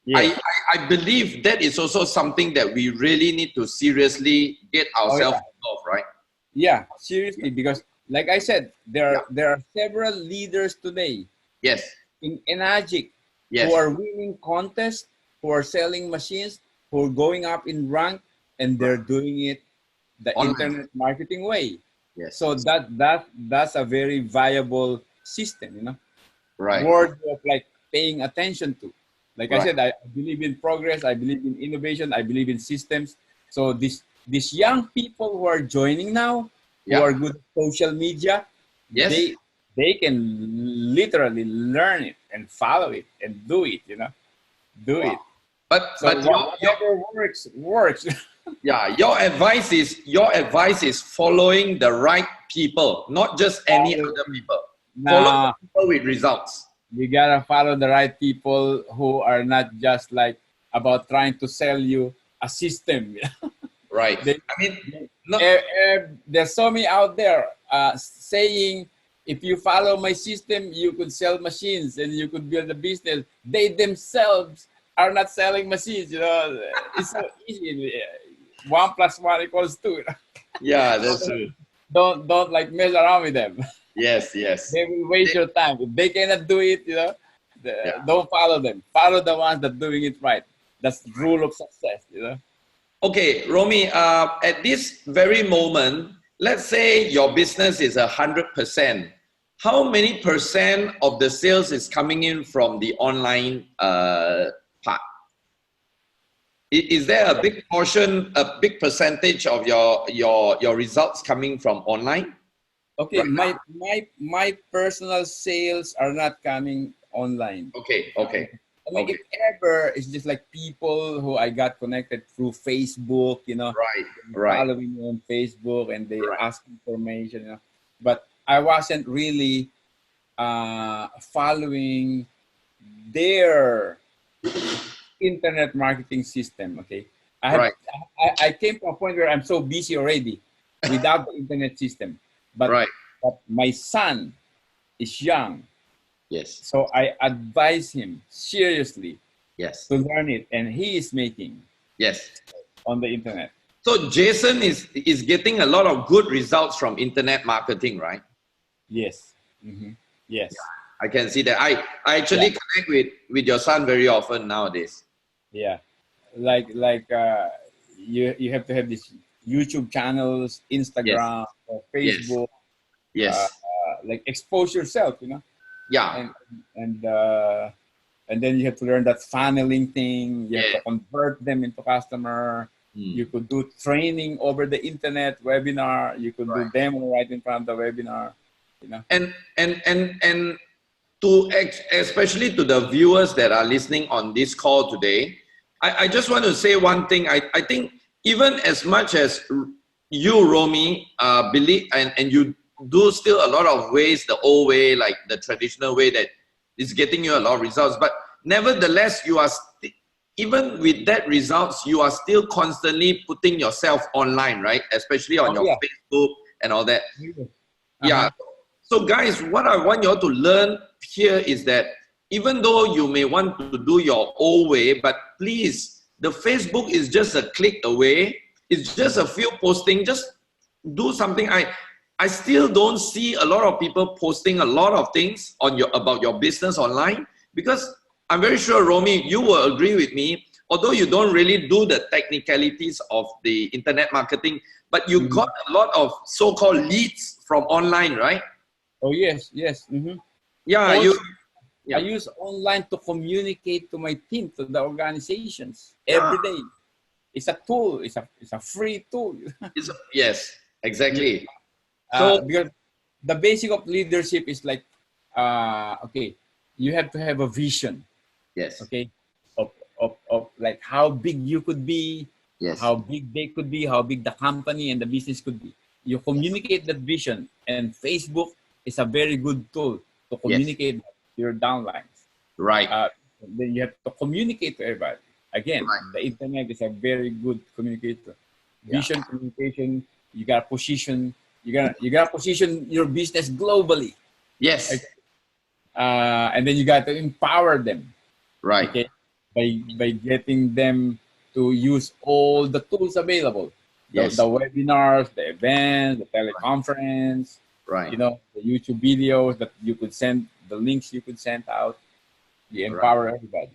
yes. I believe that is also something that we really need to seriously get ourselves involved, right? Yeah, seriously, because like I said, there are several leaders today Yes. in Enagic Yes. who are winning contests, who are selling machines, who are going up in rank, and they're doing it the Online. internet marketing way. Yes. So that's a very viable system, Right. worthy of like paying attention to. Like I Right. said, I believe in progress, I believe in innovation, I believe in systems. So these young people who are joining now, who are good at social media, Yes. they can literally learn it and follow it and do it, do it. But whatever works. yeah, your advice is following the right people, not just any other people. Follow the people with results. You gotta follow the right people who are not just like about trying to sell you a system. Right. There's so many out there saying, if you follow my system, you could sell machines and you could build a business. They themselves are not selling machines. It's so easy. 1 + 1 = 2. Yeah, that's true. Don't like mess around with them. Yes. They will waste your time. If they cannot do it, don't follow them. Follow the ones that are doing it right. That's the rule of success, Okay, Romi, at this very moment, let's say your business is 100%. How many percent of the sales is coming in from the online part? Is there a big portion, a big percentage of your results coming from online? Okay, right my personal sales are not coming online. Okay. I mean, if ever, it's just like people who I got connected through Facebook, Right. following me on Facebook, and they ask information, But I wasn't really following their internet marketing system. Okay, I came to a point where I'm so busy already without the internet system. But my son is young. Yes. So I advise him seriously Yes. to learn it, and he is making on the internet. So Jason is getting a lot of good results from internet marketing, right? Yes. Mm-hmm. Yes. Yeah, I can see that. I actually connect with your son very often nowadays. Yeah. Like you have to have these YouTube channels, Instagram, or Facebook. Yes. Like expose yourself, Yeah. And then you have to learn that funneling thing. You have to convert them into customer. You could do training over the internet webinar. You could do demo right in front of the webinar. And to especially to the viewers that are listening on this call today, I just want to say one thing. I think even as much as you, Romi, believe and you do still a lot of ways the old way, like the traditional way that is getting you a lot of results, but nevertheless, you are even with that results, you are still constantly putting yourself online, right? Especially on your Facebook and all that. Yeah. So guys, what I want you all to learn here is that even though you may want to do your own way, but please, the Facebook is just a click away. It's just a few posting. Just do something. I still don't see a lot of people posting a lot of things on about your business online, because I'm very sure, Romi, you will agree with me. Although you don't really do the technicalities of the internet marketing, but you got a lot of so-called leads from online, right? Oh yes, yes. Yeah, Also, yeah. I use online to communicate to my team, to the organizations Yeah. every day. It's a tool. It's a free tool. Yes, exactly. Because the basic of leadership is like, okay, you have to have a vision. Yes. Okay, of like how big you could be, Yes. how big they could be, how big the company and the business could be. You communicate that vision, and Facebook is a very good tool to communicate to your downlines. Right. Then you have to communicate to everybody. Again, the internet is a very good communicator. Vision, communication. You gotta position. You gotta position your business globally. Yes. Okay? And then you got to empower them. Right. Okay, by getting them to use all the tools available, the webinars, the events, the teleconference, right. You know, the YouTube videos that you could send, the links you could send out. You empower everybody.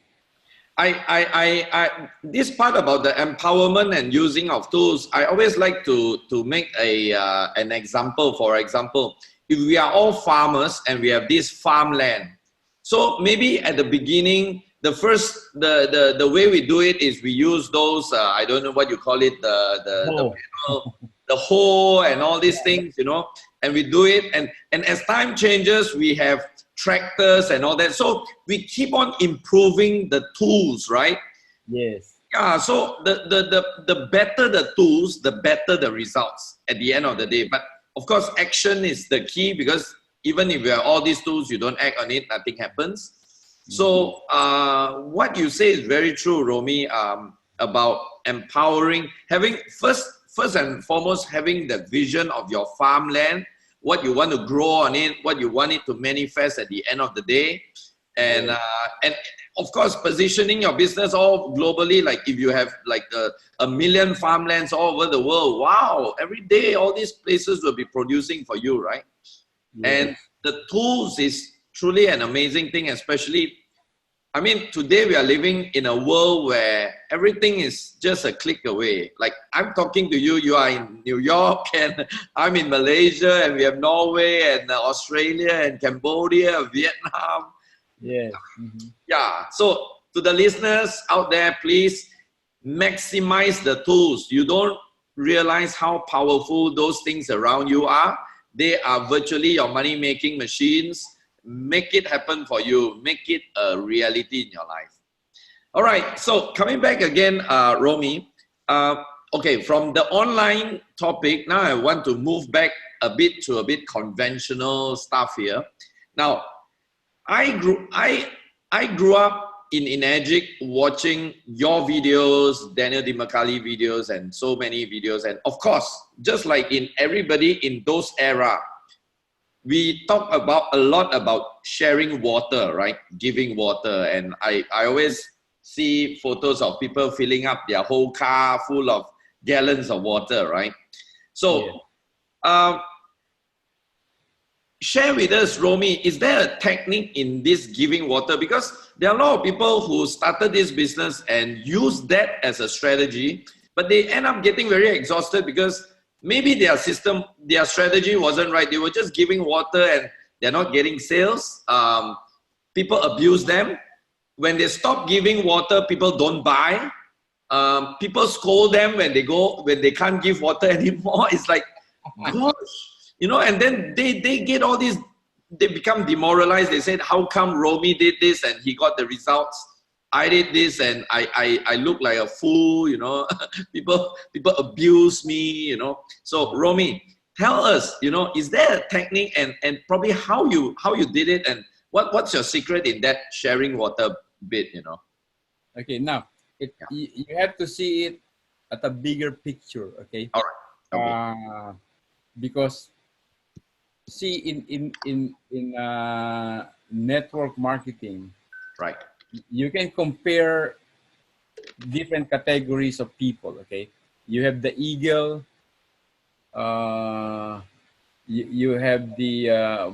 This part about the empowerment and using of tools, I always like to make an example. For example, if we are all farmers and we have this farmland, so maybe at the beginning, the way we do it is we use those I don't know what you call it, the hoe and all these things, you know, and we do it, and as time changes, we have tractors and all that. So we keep on improving the tools, right? Yes. Yeah. So the better the tools, the better the results at the end of the day. But of course, action is the key, because even if you have all these tools, you don't act on it, nothing happens. So what you say is very true, Romi, about empowering, having first and foremost, having the vision of your farmland, what you want to grow on it, what you want it to manifest at the end of the day. And of course, positioning your business all globally, like if you have like a million farmlands all over the world, wow, every day all these places will be producing for you, right? And the tools is truly an amazing thing, especially, I mean, today we are living in a world where everything is just a click away. Like I'm talking to you, you are in New York, and I'm in Malaysia, and we have Norway and Australia and Cambodia, Vietnam. Yes. Yeah. So to the listeners out there, please maximize the tools. You don't realize how powerful those things around you are. They are virtually your money-making machines. Make it happen for you. Make it a reality in your life. All right. So coming back again, Romi. Okay, from the online topic, now I want to move back a bit to a bit conventional stuff here. Now, I grew up in Enagic watching your videos, Daniel DiMacali videos, and so many videos. And of course, just like in everybody in those era, we talk about a lot about sharing water, right? Giving water. And I always see photos of people filling up their whole car full of gallons of water, right? So, share with us, Romi, is there a technique in this giving water? Because there are a lot of people who started this business and use that as a strategy, but they end up getting very exhausted because maybe their system, their strategy wasn't right. They were just giving water and they're not getting sales. People abuse them. When they stop giving water, people don't buy. People scold them when they can't give water anymore. It's like, gosh. You know, and then they get all these, they become demoralized. They said, how come Romi did this and he got the results? I did this and I look like a fool, you know. people abuse me, you know. So Romi, tell us, you know, is there a technique and probably how you did it, and what's your secret in that sharing water bit, you know? Okay, now you have to see it at a bigger picture, okay? All right. Okay. Because see, in network marketing, Right. You can compare different categories of people. Okay, you have the eagle. You have the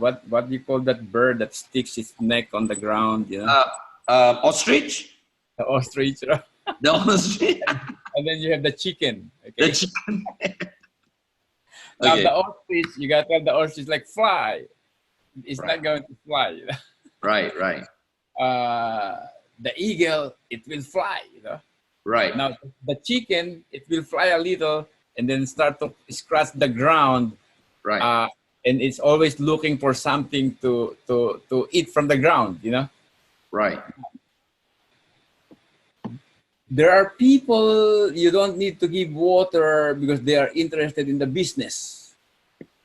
what do you call that bird that sticks its neck on the ground? You know, Ostrich. the ostrich. The ostrich. And then you have the chicken. The Okay. chicken. Now Okay. the ostrich, you got to tell the ostrich like fly. It's Right. not going to fly. Right. Right. The eagle, it will fly. Right. Now the chicken, it will fly a little and then start to scratch the ground. Right. And it's always looking for something to eat from the ground. Right. There are people you don't need to give water because they are interested in the business.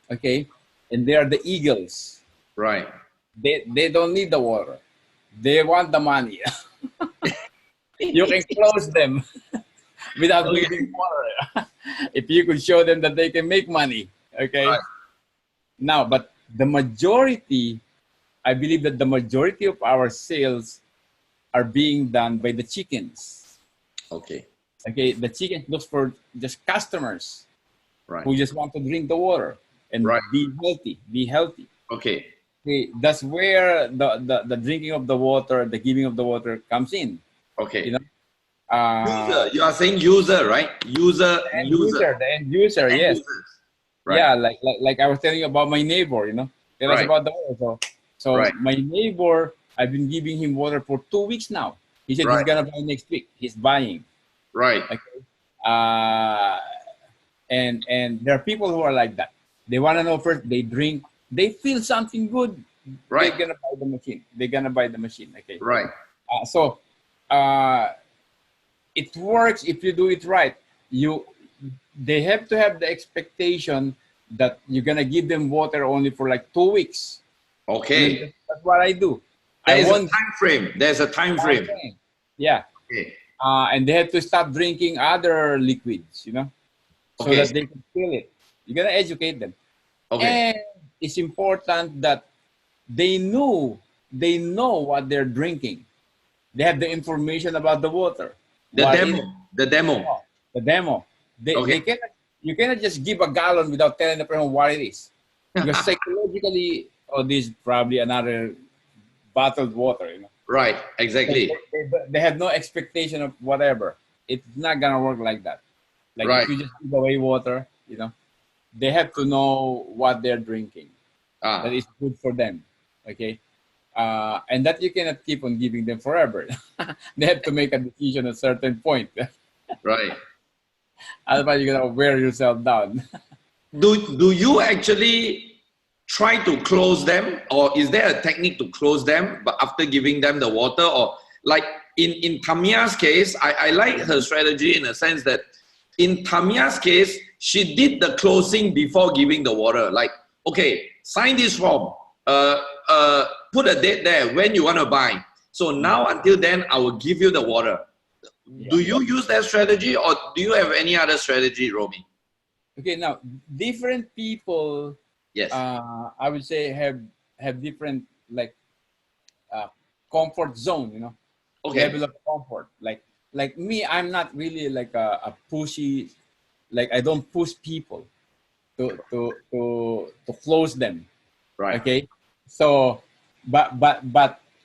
Okay, and they are the eagles. Right. They don't need the water. They want the money. You can close them without giving water. If you could show them that they can make money. Okay. Right. Now, but the majority, I believe that the majority of our sales are being done by the chickens. Okay. Okay, the chickens look for just customers Right. who just want to drink the water and Right. be healthy. Be healthy. Okay. Okay, that's where the drinking of the water, the giving of the water comes in. Okay. Uh, User. You are saying user, right? User. the end user, End yes. users. Right. Yeah, like I was telling you about my neighbor, Tell us Right. about the water. So Right. my neighbor, I've been giving him water for 2 weeks now. He said he's Right. gonna buy next week. He's buying. Right. Okay. And there are people who are like that. They want to know first. They drink. They feel something good. Right. They're gonna buy the machine. They're gonna buy the machine. Okay. Right. So it works if you do it right. They have to have the expectation that you're gonna give them water only for like 2 weeks. Okay. And that's what I do. There's a time frame. There's a time frame. Yeah. Okay. And they have to stop drinking other liquids, so Okay. that they can feel it. You're gonna educate them. Okay. And it's important that they know what they're drinking. They have the information about the water. The What demo. is The demo. the demo? Okay. You cannot just give a gallon without telling the person what it is. Because psychologically, this is probably another bottled water, Right. Exactly. They have no expectation of whatever. It's not gonna work like that. Like Right. if you just give away water, they have to know what they're drinking. That is good for them. Okay. And that you cannot keep on giving them forever. They have to make a decision at a certain point. Right. Otherwise, you're gonna wear yourself down. Do you actually try to close them, or is there a technique to close them but after giving them the water? Or like in Tamia's case, I like her strategy in a sense that in Tamia's case, she did the closing before giving the water. Like, okay, sign this form, put a date there when you want to buy. So now until then, I will give you the water. Yeah. Do you use that strategy, or do you have any other strategy, Romi? Okay, now different people, Yes. I would say have different like comfort zone, Okay. level of comfort. Like me, I'm not really like a pushy. Like I don't push people to close them. Right. Okay, so but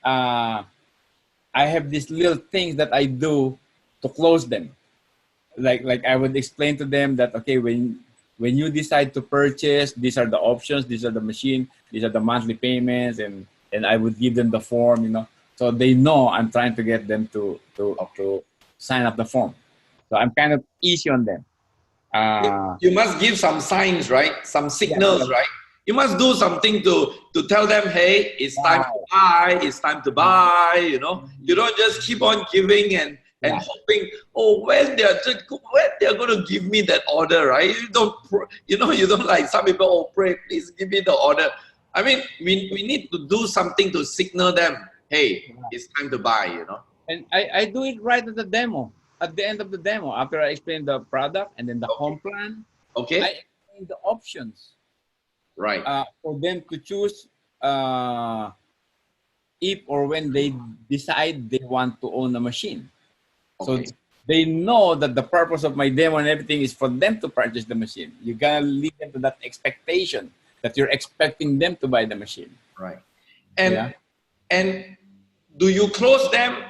I have these little things that I do to close them. Like I would explain to them that okay, when you decide to purchase, these are the options, these are the machine, these are the monthly payments, and I would give them the form, so they know I'm trying to get them to sign up the form. So I'm kind of easy on them. You must give some signs, right? Some signals, Yeah. right? You must do something to tell them, hey, it's time to buy, it's time to buy, You don't just keep on giving and hoping, when they're going to give me that order, right? You don't like some people, pray, please give me the order. I mean, we need to do something to signal them, hey, it's time to buy, And I do it right at the demo. At the end of the demo, after I explain the product and then the home plan, Okay. I explain the options. Right. For them to choose if or when they decide they want to own a machine. So Okay. they know that the purpose of my demo and everything is for them to purchase the machine. You gotta lead them to that expectation that you're expecting them to buy the machine. Right. Yeah. And do you close them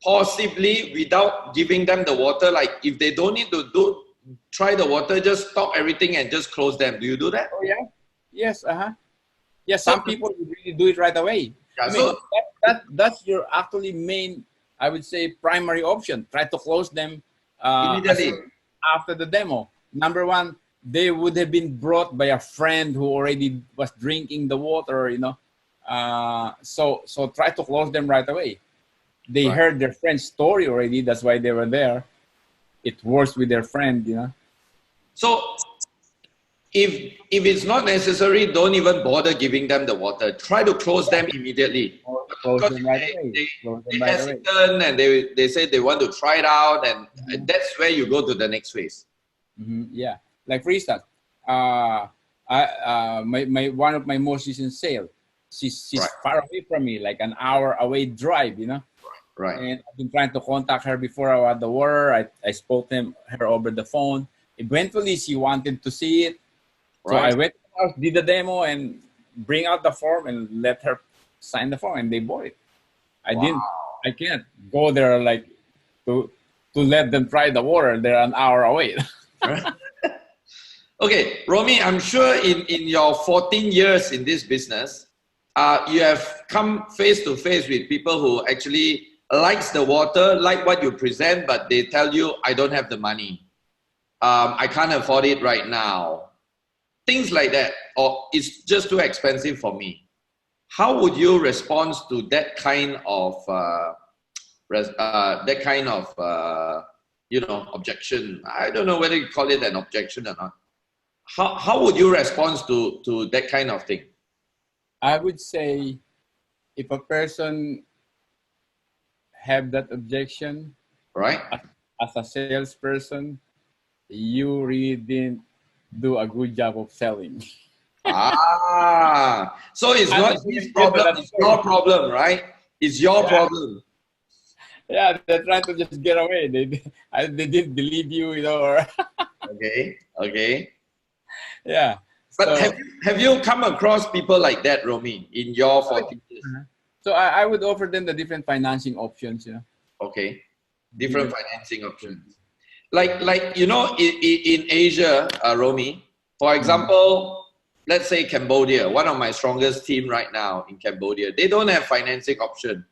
possibly without giving them the water? Like if they don't need to try the water, just stop everything and just close them. Do you do that? Oh yeah. Yes. Yes. So, Some people really do it right away. yeah, I mean, so that's your actually main, I would say, primary option. Try to close them as immediately. soon after the demo. Number one, they would have been brought by a friend who already was drinking the water. So try to close them right away. They Right. heard their friend's story already. That's why they were there. It works with their friend. So if it's not necessary, don't even bother giving them the water. Try to close them immediately. Close Because them right away. Close them they right away. hesitant and they say they want to try it out, and that's where you go to the next phase. Yeah, like for instance, my one of my most recent sale, she's Right. far away from me, like an hour away drive. Right. And I've been trying to contact her before I had the water. I spoke to her over the phone. Eventually, she wanted to see it, so I Right. went to the house, did the demo, and bring out the form and let her sign the form, and they bought it. Wow. I can't go there like to let them try the water. They're an hour away. Okay, Romi, I'm sure in your 14 years in this business, you have come face to face with people who actually likes the water, like what you present, but they tell you, I don't have the money. I can't afford it right now. Things like that, or it's just too expensive for me. How would you respond to that kind of objection? I don't know whether you call it an objection or not. How would you respond to that kind of thing? I would say if a person have that objection Right? as a salesperson, you really didn't do a good job of selling. So it's I'm not not his gonna get to problem, that it's point. your problem, right? It's your Yeah, problem. yeah, they're trying to just get away. They didn't believe you, or Okay. yeah. But So have you come across people like that, Romi, in your oh, 40 years? yeah. So I would offer them the different financing options. Okay. Different Different financing options. options. Like in Asia, Romi, for Mhm. example, let's say Cambodia, one of my strongest team right now in Cambodia, they don't have financing option.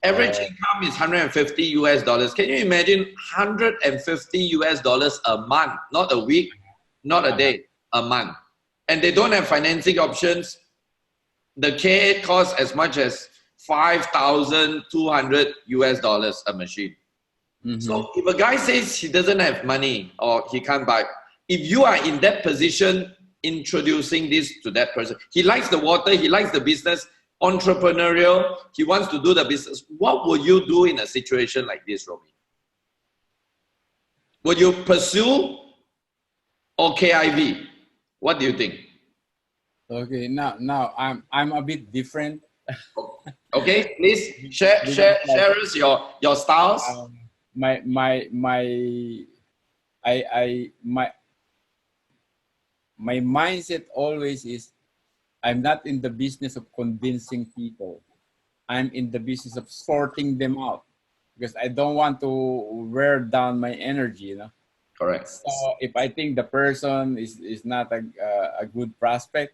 Average Oh, income is $150. Can you imagine $150 a month, not a week, not a uh-huh. day, a month. And they don't have financing options. The K8 costs as much as $5,200 a machine. Mm-hmm. So if a guy says he doesn't have money or he can't buy, if you are in that position, introducing this to that person, he likes the water, he likes the business, entrepreneurial, he wants to do the business. What would you do in a situation like this, Romi? Would you pursue or KIV? What do you think? Okay, now I'm a bit different. Okay, please share Because like us your styles. um, my I my mindset always is I'm not in the business of convincing people. I'm in the business of sorting them out because I don't want to wear down my energy. Correct. So if I think the person is not a good prospect,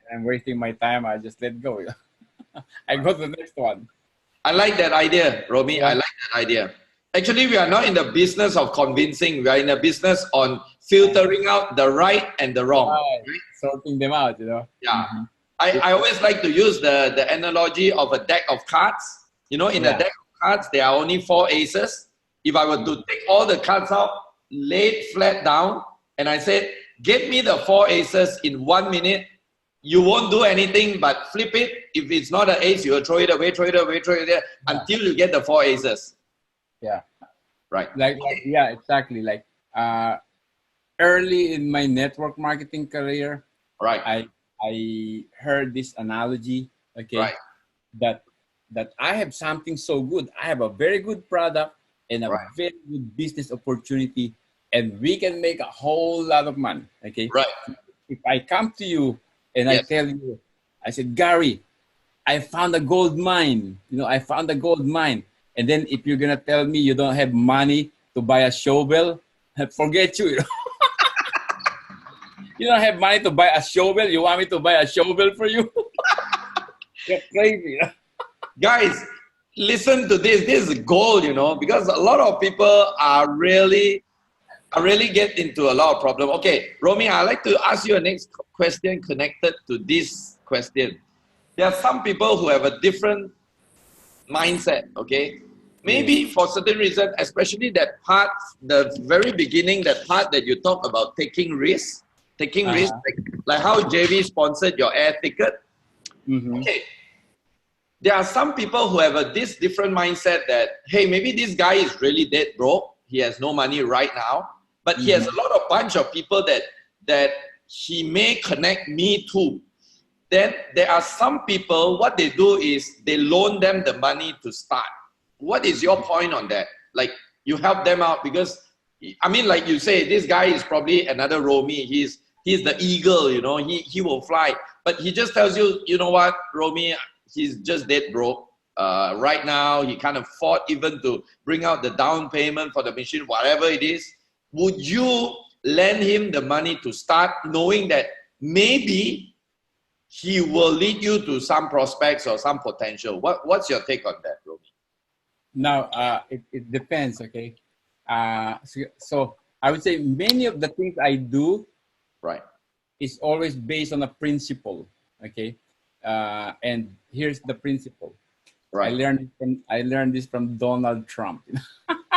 and I'm wasting my time, I just let go. I go to the next one. I like that idea, Romi. I Yeah. like that idea. Actually, we are not in the business of convincing. We are in the business on filtering out the right and the wrong. Right. Sorting them out. Yeah. Mhm. I always like to use the analogy of a deck of cards. In a Yeah. deck of cards, there are only 4 aces. If I were to take all the cards out, lay it flat down, and I said, give me the 4 aces in 1 minute, you won't do anything but flip it. If it's not an ace, you will throw it away, until you get the 4 aces. Yeah. Right. Yeah, exactly. Like early in my network marketing career, Right. I heard this analogy, okay, Right. that that I have something so good. I have a very good product and a Right. very good business opportunity, and we can make a whole lot of money. Okay. Right. If I come to you and I Yes. tell you, I said, Gary, I found a gold mine. I found a gold mine. And then if you're gonna tell me you don't have money to buy a shovel, forget you. You don't have money to buy a shovel. You want me to buy a shovel for you? You're crazy. Guys, listen to this. This is gold, because a lot of people are really get into a lot of problem. Okay, Romi, I'd like to ask you a next question connected to this question. There are some people who have a different mindset, okay? Maybe for certain reason, especially that part, the very beginning, that part that you talk about taking risks, like how JV sponsored your air ticket. Mm-hmm. Okay, there are some people who have this different mindset that, hey, maybe this guy is really dead broke. He has no money right now, but he has a lot of bunch of people that he may connect me to. Then there are some people, what they do is they loan them the money to start. What is your point on that? Like, you help them out because, I mean, like you say, this guy is probably another Romi. He's the eagle, he will fly. But he just tells you, you know what, Romi, he's just dead broke. Right now, he can't afford even to bring out the down payment for the machine, whatever it is. Would you lend him the money to start, knowing that maybe he will lead you to some prospects or some potential? What's your take on that, Romi? Now, it depends, okay? So I would say many of the things I do is always based on a principle, okay? And here's the principle. Right. I learned this from Donald Trump.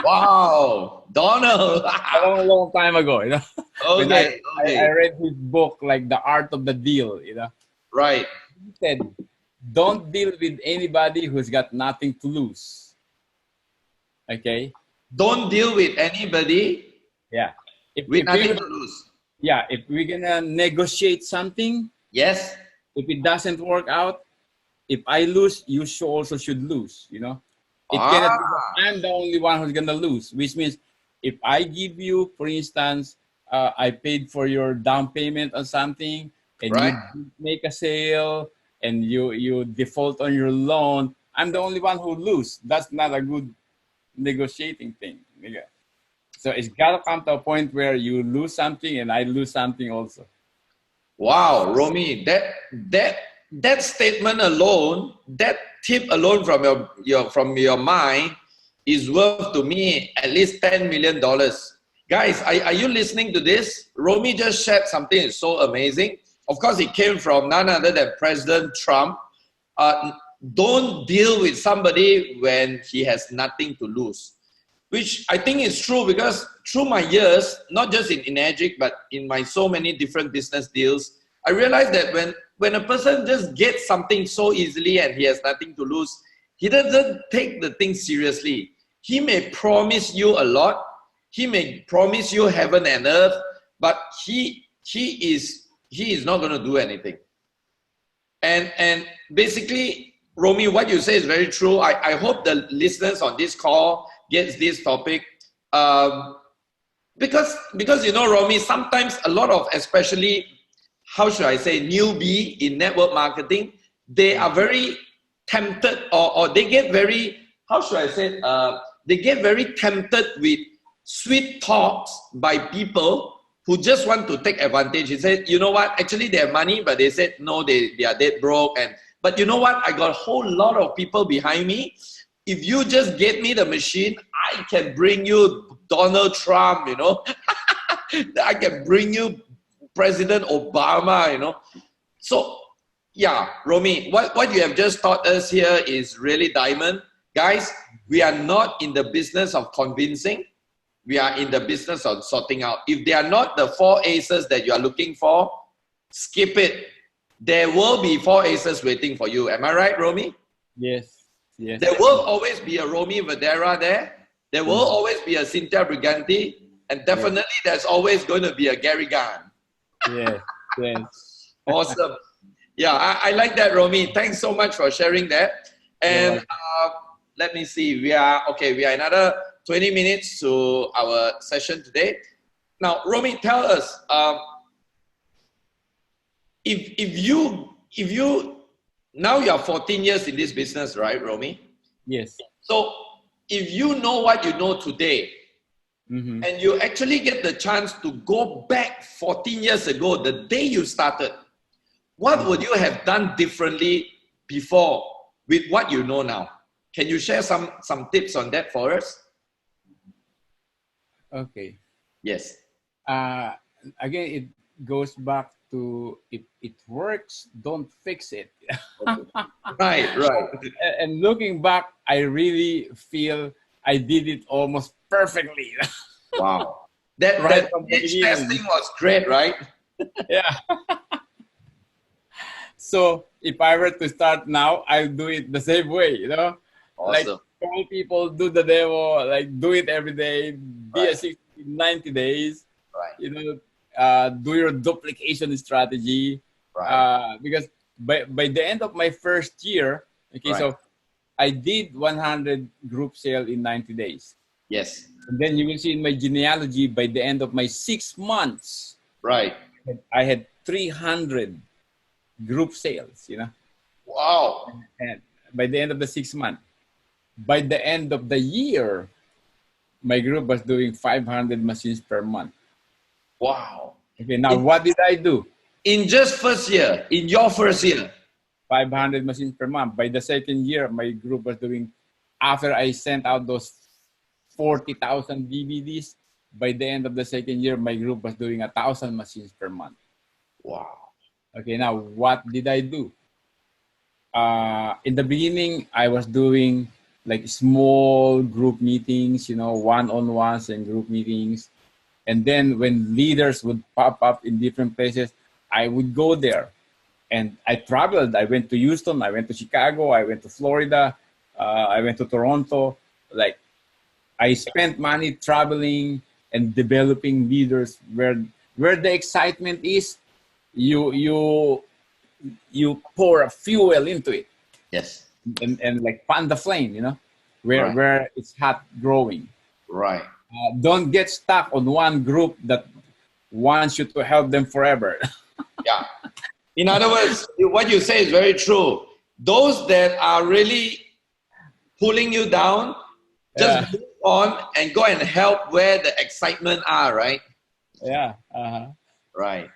Wow, Donald! a long time ago, When Okay. I read his book, like The Art of the Deal, Right. He said, don't deal with anybody who's got nothing to lose. Okay? Don't deal with anybody with nothing to lose. Yeah, if we're gonna negotiate something, yes. If it doesn't work out, if I lose, you also should lose. It cannot be that I'm the only one who's gonna lose. Which means, if I give you, for instance, I paid for your down payment on something, and you make a sale, and you default on your loan, I'm the only one who lose. That's not a good negotiating thing. So it's got to come to a point where you lose something and I lose something also. Wow, Romi, that statement alone, that tip alone from your mind is worth to me at least $10 million. Guys, are you listening to this? Romi just shared something so amazing. Of course, it came from none other than President Trump. Don't deal with somebody when he has nothing to lose. Which I think is true, because through my years, not just in Enagic, but in my so many different business deals, I realized that when a person just gets something so easily and he has nothing to lose, he doesn't take the thing seriously. He may promise you a lot. He may promise you heaven and earth, but he is not going to do anything. And basically, Romi, what you say is very true. I hope the listeners on this call gets this topic, because Romi, sometimes a lot of, especially, how should I say, newbie in network marketing, they are very tempted, or they get very, how should I say, they get very tempted with sweet talks by people who just want to take advantage. He said, you know what, actually they have money, but they said no, they are dead broke, but you know what, I got a whole lot of people behind me. If you just get me the machine, I can bring you Donald Trump, I can bring you President Obama, So, yeah, Romi, what you have just taught us here is really diamond. Guys, we are not in the business of convincing. We are in the business of sorting out. If they are not the 4 aces that you are looking for, skip it. There will be 4 aces waiting for you. Am I right, Romi? Yes. Yes. There will always be a Romi Verdera there. There will always be a Cynthia Briganti. And definitely there's always going to be a Gary Gunn. Yes. Yes. Awesome. Yeah, I like that, Romi. Thanks so much for sharing that. And let me see, we are another 20 minutes to our session today. Now, Romi, tell us, if you now you are 14 years in this business, right, Romi? Yes. So if you know what you know today, and you actually get the chance to go back 14 years ago, the day you started, what would you have done differently before with what you know now? Can you share some tips on that for us? Okay. Yes. Again, it goes back to if it works, don't fix it. Right. And looking back, I really feel I did it almost perfectly. Wow. That From the pitch beginning. testing was great, right? Yeah. So if I were to start now, I'll do it the same way, you know? Awesome. Like call people, do the demo, like do it every day, be a 60, 90 days, right. You know, do your duplication strategy. Right. Because by the end of my first year, okay, right. So I did 100 group sale in 90 days. Yes. And then you will see in my genealogy, by the end of my 6 months, right, I had 300 group sales, you know. Wow. And by the end of the 6 months, by the end of the year, my group was doing 500 machines per month. Wow. Okay, now what did I do? In just first year, in your first year? 500 machines per month. By the second year, my group was doing, after I sent out those 40,000 DVDs, by the end of the second year, my group was doing 1,000 machines per month. Wow. Okay, now what did I do? In the beginning, I was doing like small group meetings, you know, one-on-ones and group meetings. And then when leaders would pop up in different places, I would go there. And I traveled. I went to Houston. I went to Chicago. I went to Florida. I went to Toronto. Like, I spent money traveling and developing leaders where the excitement is. You pour a fuel into it. Yes. And like fan the flame, you know, where it's hot growing. Right. Don't get stuck on one group that wants you to help them forever. Yeah. In other words, what you say is very true. Those that are really pulling you down, just move on and go and help where the excitement are, right? Yeah. Right.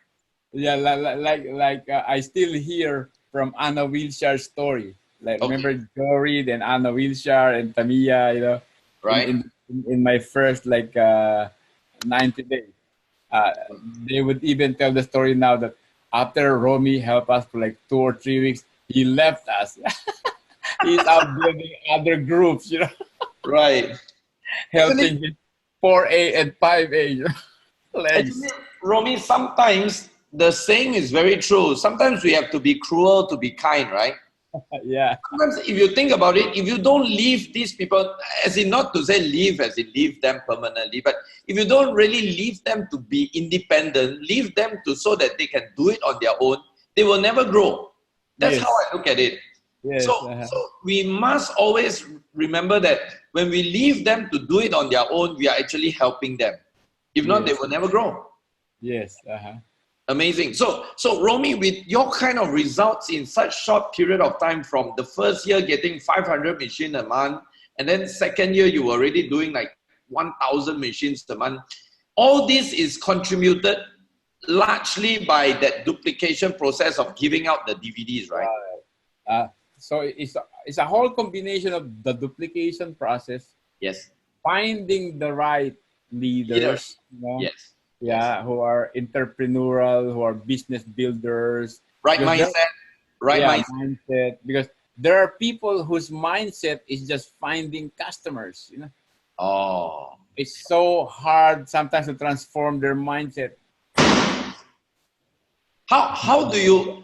Yeah, like I still hear from Anna Wilshire's story. Like, remember Jory, then Anna Wilshire and Tamiya, you know, right? In my first 90 days. They would even tell the story now that after Romi helped us for like 2 or 3 weeks, he left us. He's out building other groups, you know. Right. Helping his 4A and 5A legs. Romi, sometimes the saying is very true. Sometimes we have to be cruel to be kind, right? Yeah. Sometimes if you think about it, if you don't leave these people, as in not to say leave as in leave them permanently, but if you don't really leave them to be independent, leave them to so that they can do it on their own, they will never grow. That's how I look at it. Yes. So we must always remember that when we leave them to do it on their own, we are actually helping them. If not, they will never grow. Yes. Amazing. So Romi, with your kind of results in such short period of time, from the first year getting 500 machines a month, and then second year you were already doing like 1,000 machines a month, all this is contributed largely by that duplication process of giving out the DVDs, right? So it's a whole combination of the duplication process. Yes. Finding the right leaders. You know? Yes. Yeah, who are entrepreneurial, who are business builders. Right mindset. Because there are people whose mindset is just finding customers, you know. Oh. It's so hard sometimes to transform their mindset. How do you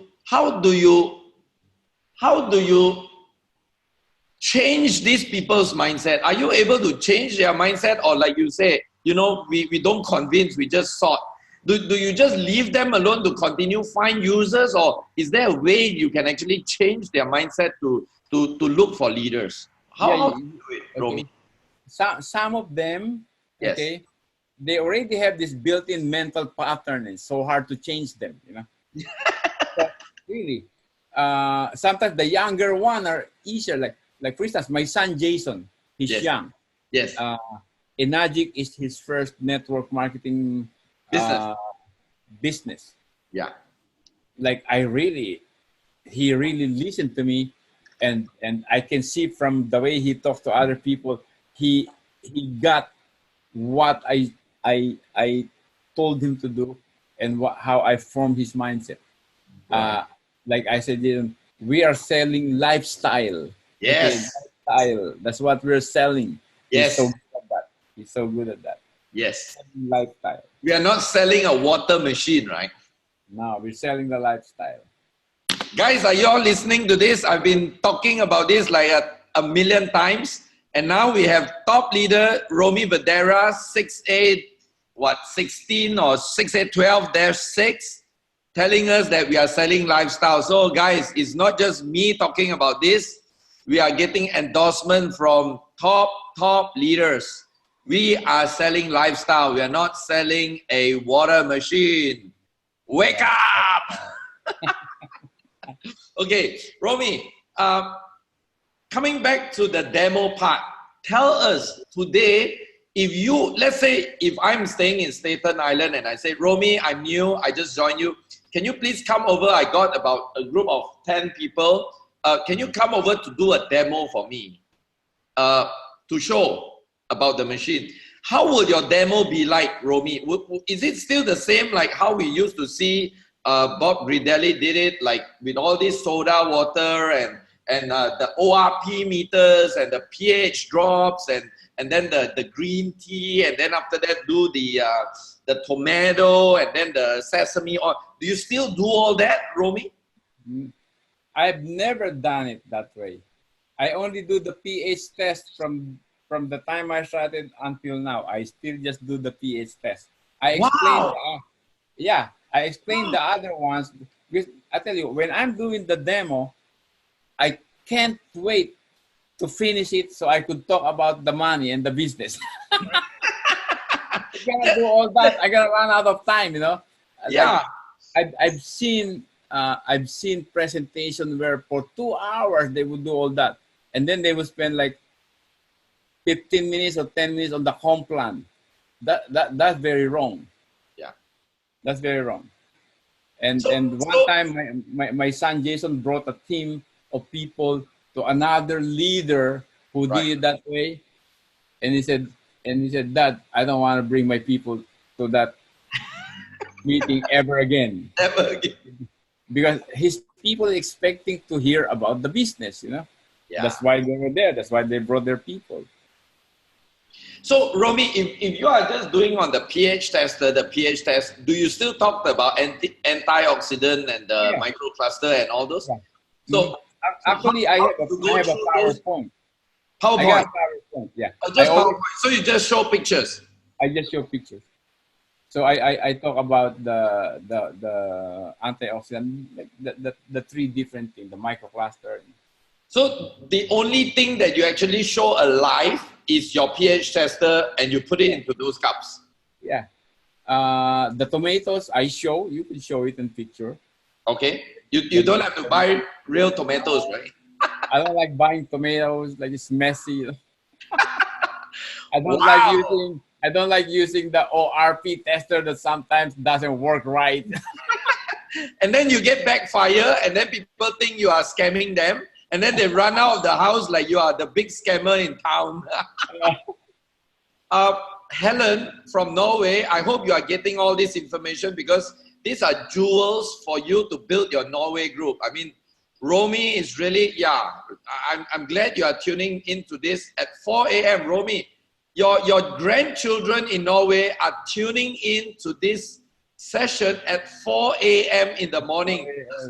change these people's mindset? Are you able to change their mindset, or like you say, you know, we don't convince, we just sort? Do you just leave them alone to continue find users, or is there a way you can actually change their mindset to to look for leaders? How do you do it, Romi? Okay. Some of them, Yes. okay, they already have this built-in mental pattern. It's so hard to change them, you know. So, really, sometimes the younger one are easier. Like for instance, my son Jason, he's Yes. young. Yes. Enagic is his first network marketing business. Yeah. Like he really listened to me, and I can see from the way he talks to other people, he got what I told him to do, and how I formed his mindset. Right. Like I said, we are selling lifestyle. Okay, Yes. lifestyle. That's what we're selling. He's Yes. so good at that. He's so good at that. Yes. Selling lifestyle. We are not selling a water machine, right? No, we're selling the lifestyle. Guys, are you all listening to this? I've been talking about this like a million times. And now we have top leader Romi Verdera, 6'8", 16 or 6'8", 12-6, telling us that we are selling lifestyle. So guys, it's not just me talking about this. We are getting endorsement from top leaders. We are selling lifestyle. We are not selling a water machine. Wake up! Okay, Romi, coming back to the demo part, tell us today, let's say if I'm staying in Staten Island and I say, Romi, I'm new, I just joined you. Can you please come over? I got about a group of 10 people. Can you come over to do a demo for me to show about the machine? How will your demo be like, Romi? Is it still the same like how we used to see Bob Gridelli did it, like with all this soda water and the ORP meters and the pH drops and then the green tea, and then after that do the tomato and then the sesame oil. Do you still do all that, Romi? I've never done it that way. I only do the pH test from the time I started until now. I still just do the pH test. I explained, I explained the other ones because I tell you, when I'm doing the demo, I can't wait to finish it so I could talk about the money and the business. I gotta do all that. I gotta run out of time, you know. Yeah. Like, I've seen presentation where for 2 hours they would do all that, and then they would spend like 15 minutes or 10 minutes on the comp plan. That's very wrong. Yeah, that's very wrong. And one time my son Jason brought a team of people to another leader who did it that way, and he said, Dad, I don't want to bring my people to that meeting ever again. Ever again. Because his people are expecting to hear about the business, you know. Yeah. That's why they were there. That's why they brought their people. So, Romi, if you are just doing on the pH tester, the pH test, do you still talk about antioxidant and the microcluster and all those? Yeah. So, actually, I have a PowerPoint. PowerPoint? I got a PowerPoint, yeah. So you just show pictures? I just show pictures. So I talk about the antioxidant, like the three different things, the microcluster. So the only thing that you actually show alive is your pH tester, and you put it into those cups. Yeah. The tomatoes I show, you can show it in picture. Okay. You don't have to buy real tomatoes, right? I don't like buying tomatoes, like it's messy. I don't like using the ORP tester that sometimes doesn't work right. And then you get backfire, and then people think you are scamming them, and then they run out of the house like you are the big scammer in town. Helen from Norway, I hope you are getting all this information, because these are jewels for you to build your Norway group. I mean, Romi is really, I'm glad you are tuning into this at 4 a.m. Romi, your grandchildren in Norway are tuning in to this session at 4 a.m. in the morning.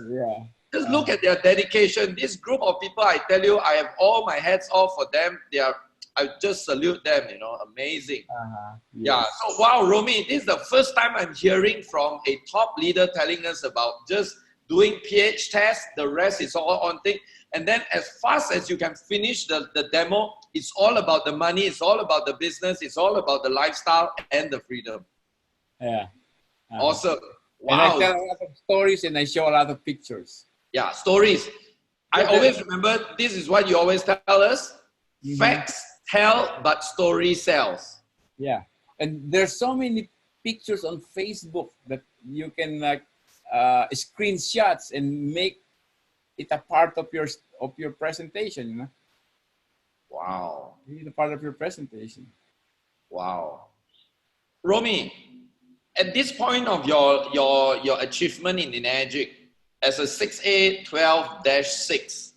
Yeah. Just look at their dedication. This group of people, I tell you, I have all my hats off for them. I just salute them, you know, amazing. Yes. Yeah, so wow, Romi, this is the first time I'm hearing from a top leader telling us about just doing pH tests. The rest is all on thing. And then as fast as you can finish the demo, it's all about the money, it's all about the business, it's all about the lifestyle and the freedom. Yeah. Awesome. And I Wow. tell a lot of stories and I show a lot of pictures. Yeah, stories. I always remember, this is what you always tell us. Facts tell, but story sells. Yeah. And there's so many pictures on Facebook that you can screenshots and make it a part of your presentation, you know. Wow. It's a part of your presentation. Wow. Romi, at this point of your achievement in Enagic as a 6A 12-6,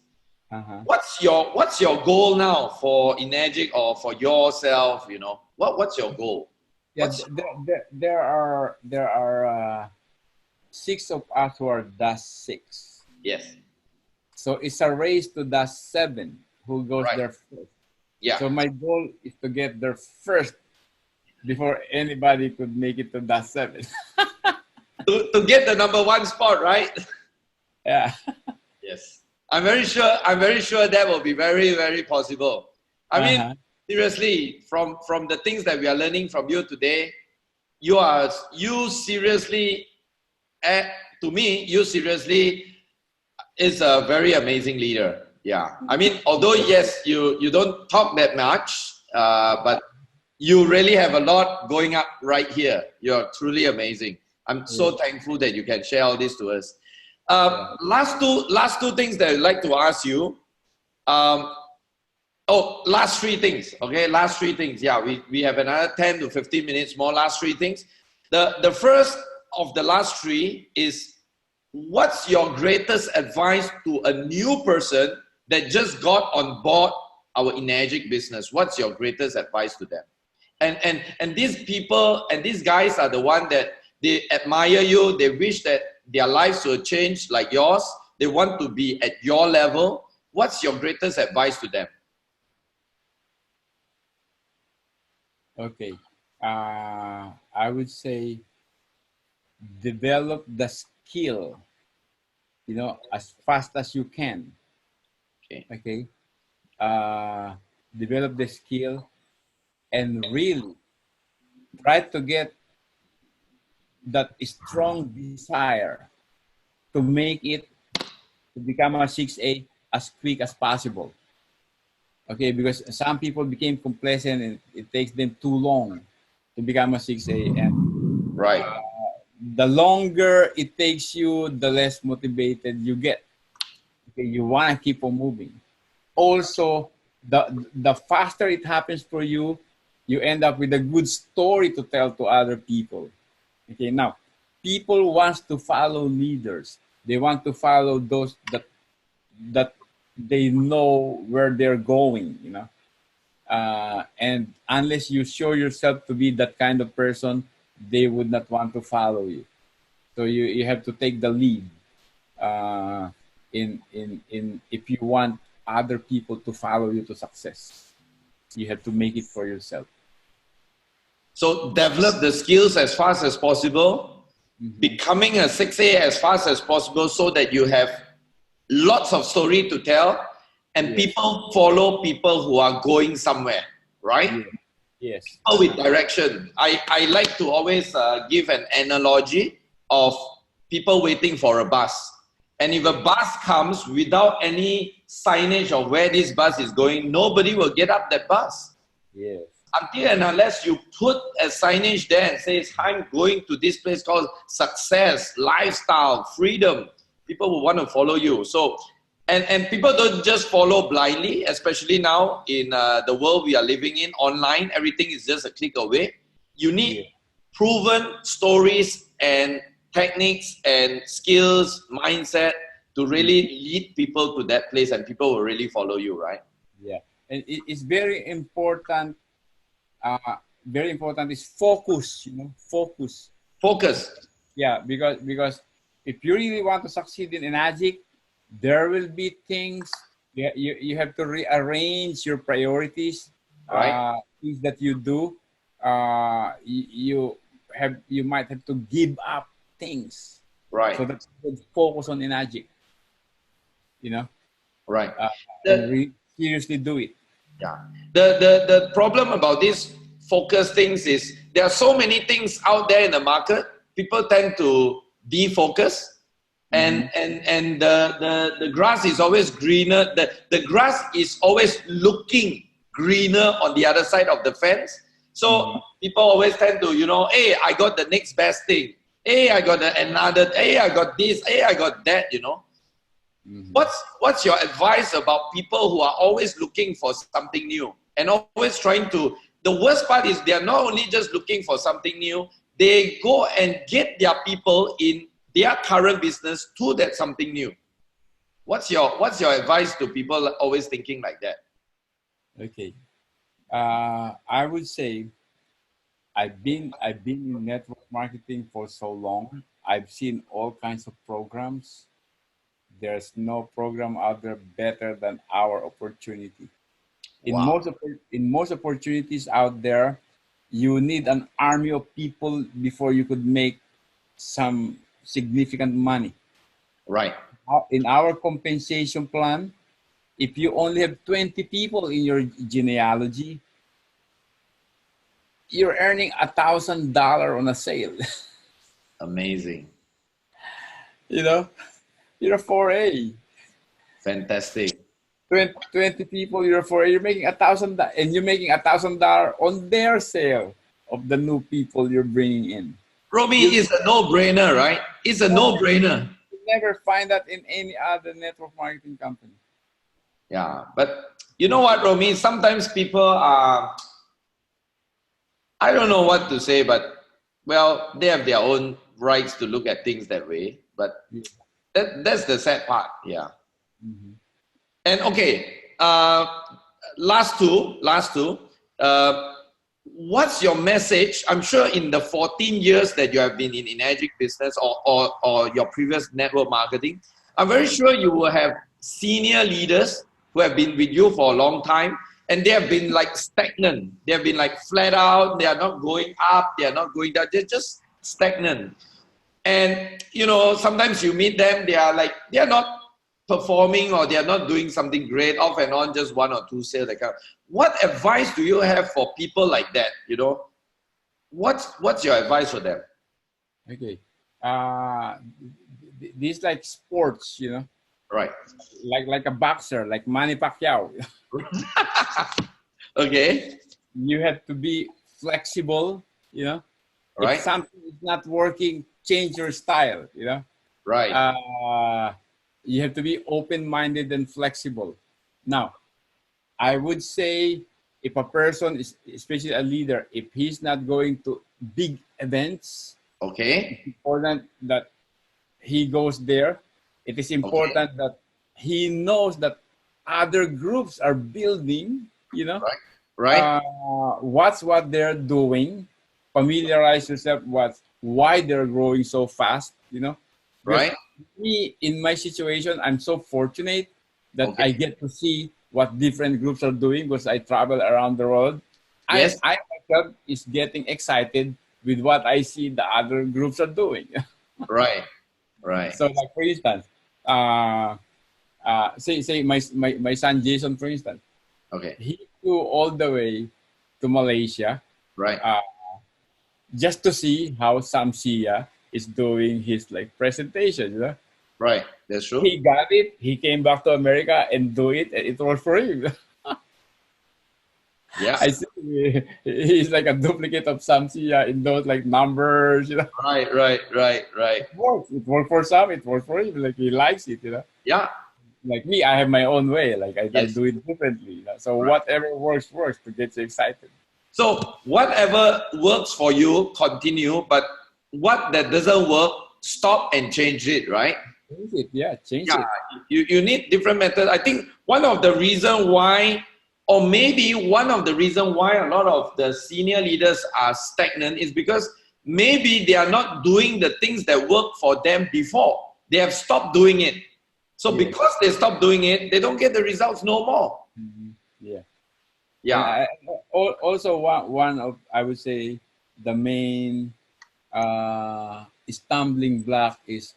what's your goal now for Enagic or for yourself? You know, what's your goal? Yeah, there are 6 of us who are -6. Yes. So it's a race to -7 who goes there first. Yeah. So my goal is to get there first before anybody could make it to -7. to get the #1 spot, right? Yeah. Yes. I'm very sure that will be very, very possible. I mean, seriously, from the things that we are learning from you today, you seriously is a very amazing leader. Yeah. I mean, although yes, you don't talk that much, but you really have a lot going up right here. You're truly amazing. I'm so thankful that you can share all this to us. Last two things that I'd like to ask you. Last 3 things. Okay, last 3 things. Yeah, we have another 10 to 15 minutes more. Last 3 things. The first of the last 3 is, what's your greatest advice to a new person that just got on board our Enagic business? What's your greatest advice to them? And these people and these guys are the one that they admire you. They wish that their lives will change like yours. They want to be at your level. What's your greatest advice to them? Okay. I would say develop the skill, you know, as fast as you can. Okay. Develop the skill and really try to get that strong desire to make it to become a 6A as quick as possible. Okay, because some people became complacent and it takes them too long to become a 6A, and the longer it takes you, the less motivated you get. Okay, you want to keep on moving. Also, the faster it happens for you, you end up with a good story to tell to other people. Okay, now, people want to follow leaders. They want to follow those that they know where they're going, you know. And unless you show yourself to be that kind of person, they would not want to follow you. So you have to take the lead in if you want other people to follow you to success. You have to make it for yourself. So develop the skills as fast as possible, becoming a 6A as fast as possible so that you have lots of story to tell, and people follow people who are going somewhere, right? Yes. People with direction. I like to always give an analogy of people waiting for a bus. And if a bus comes without any signage of where this bus is going, nobody will get up that bus. Yes. Until and unless you put a signage there and says, I'm going to this place called success, lifestyle, freedom, people will want to follow you. So, and people don't just follow blindly, especially now in the world we are living in, online, everything is just a click away. You need proven stories and techniques and skills, mindset to really lead people to that place, and people will really follow you, right? Yeah, and it's very important. Very important is focus. You know, focus. Focus. Yeah, because if you really want to succeed in Enagic, there will be things you have to rearrange your priorities. Right. Things that you do, you might have to give up things. Right. So that you can focus on Enagic. You know. Right. and The, seriously do it. yeah. The problem about these focus things is there are so many things out there in the market. People tend to defocus, and the grass is always greener. The grass is always looking greener on the other side of the fence. So people always tend to, hey, I got the next best thing. Hey, I got another. Hey, I got this. Hey, I got that. What's your advice about people who are always looking for something new and always trying to? The worst part is they are not only just looking for something new, they go and get their people in their current business to that something new. What's your advice to people always thinking like that? Okay, I would say I've been in network marketing for so long. I've seen all kinds of programs. There's no program out there better than our opportunity. Wow. In most opportunities out there, you need an army of people before you could make some significant money. Right. In our compensation plan, if you only have 20 people in your genealogy, you're earning $1,000 on a sale. Amazing. You're a 4A. Fantastic. 20 people, you're a 4A. You're making $1,000, and you're making $1,000 on their sale of the new people you're bringing in. Romi, is a no-brainer, right? It's a no-brainer. You never find that in any other network marketing company. Yeah, but you know what, Romi? Sometimes people are, I don't know what to say, but well, they have their own rights to look at things that way. But that's the sad part, yeah. And okay, last two. What's your message? I'm sure in the 14 years that you have been in Enagic Business or your previous network marketing, I'm very sure you will have senior leaders who have been with you for a long time, and they have been like stagnant. They have been like flat out. They are not going up. They are not going down. They're just stagnant. And sometimes you meet them. They are not performing, or they are not doing something great, off and on, just one or two sales. What advice do you have for people like that? What's your advice for them? Okay, these like sports, Right. like a boxer, like Manny Pacquiao. Okay. You have to be flexible. Right. If something is not working, change your style. Right. You have to be open-minded and flexible. Now, I would say if a person is, especially a leader, if he's not going to big events, okay, it's important that he goes there. It is important that he knows that other groups are building, right. what they're doing. Familiarize yourself with why they're growing so fast, Because right. Me, in my situation, I'm so fortunate that I get to see what different groups are doing because I travel around the world. Yes. I myself is getting excited with what I see the other groups are doing. Right. Right. So, like for instance, say my son Jason, for instance. Okay. He flew all the way to Malaysia. Right. Just to see how Sam Sia is doing his presentation. Right. That's true. He got it. He came back to America and do it. And it worked for him. Yeah. I see he's like a duplicate of Sam Sia in those numbers. Right. It works. It worked for Sam. It worked for him. He likes it. Yeah. Like me, I have my own way. I do it differently. So whatever works to get you excited. So whatever works for you, continue. But what that doesn't work, stop and change it. Right? Change it. Yeah, change it. You need different methods. I think one of the reasons why, or maybe one of the reasons why a lot of the senior leaders are stagnant is because maybe they are not doing the things that worked for them before. They have stopped doing it. So because they stopped doing it, they don't get the results no more. Yeah. Yeah. Also, one of, I would say, the main stumbling block is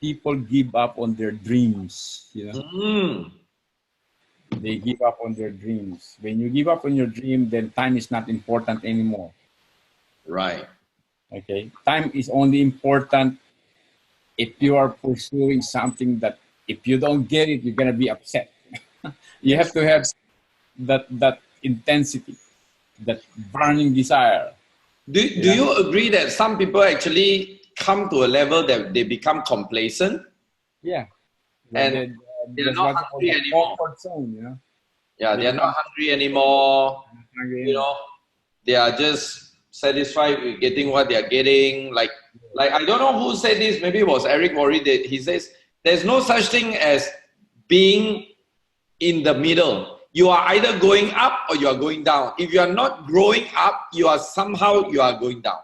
people give up on their dreams. You know, Mm, they give up on their dreams. When you give up on your dream, then time is not important anymore. right. Okay, time is only important if you are pursuing something that if you don't get it, you're gonna be upset. You have Yes. to have that intensity, that burning desire. Do Yeah, you agree that some people actually come to a level that they become complacent yeah. Like and they're that's not what you call hungry the anymore? comfort zone. You know, Yeah, they're they not are hungry anymore. hungry You anymore. know, they are just satisfied with getting what they are getting. Like I don't know who said this. Maybe it was Eric Worre. That he says there's no such thing as being in the middle. You are either going up or you are going down. If you are not growing up, you are going down.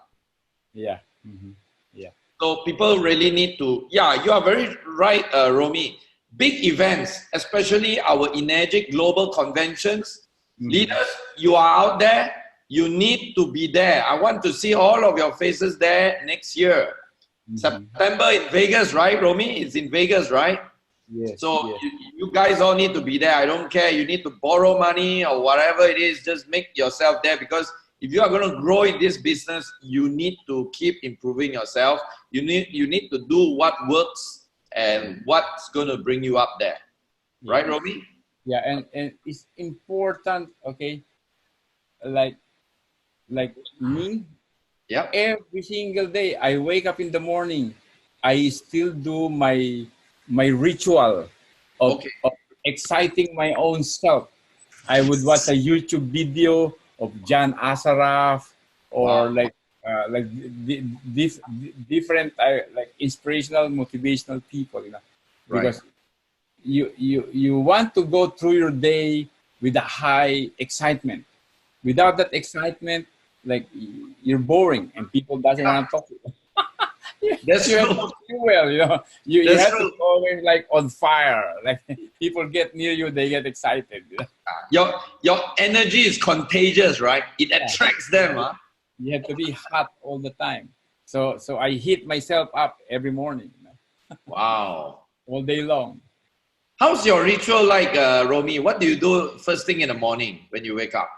Yeah, hmm, yeah, So people really need to, yeah, you are very right, Romy. Big events, especially our Enagic global conventions, hmm, leaders, you are out there, you need to be there. I want to see all of your faces there next year. hmm. September in Vegas, right, Romy? It's in Vegas, right? Yes, So yes. you guys all need to be there. I don't care. You need to borrow money or whatever it is. Just make yourself there because if you are going to grow in this business, you need to keep improving yourself. You need to do what works and what's going to bring you up there. Yeah, Right, Romy? yeah, and it's important. Okay, like like me, Yep. every single day I wake up in the morning, I still do my ritual Okay. of exciting my own self. I would watch a YouTube video of John Asaraf Wow. or like different like inspirational, motivational people, you know, Right. because you want to go through your day with a high excitement. Without that excitement, like you're boring and people doesn't want to talk to you. That's You have true. no fuel, you know. You That's have to true. be always like on fire. Like people get near you, they get excited. You know? Your energy is contagious, right? It Yeah. attracts them. Huh? You have to be hot all the time. So I heat myself up every morning, you know, Wow. all day long. How's your ritual like, Romy? What do you do first thing in the morning when you wake up?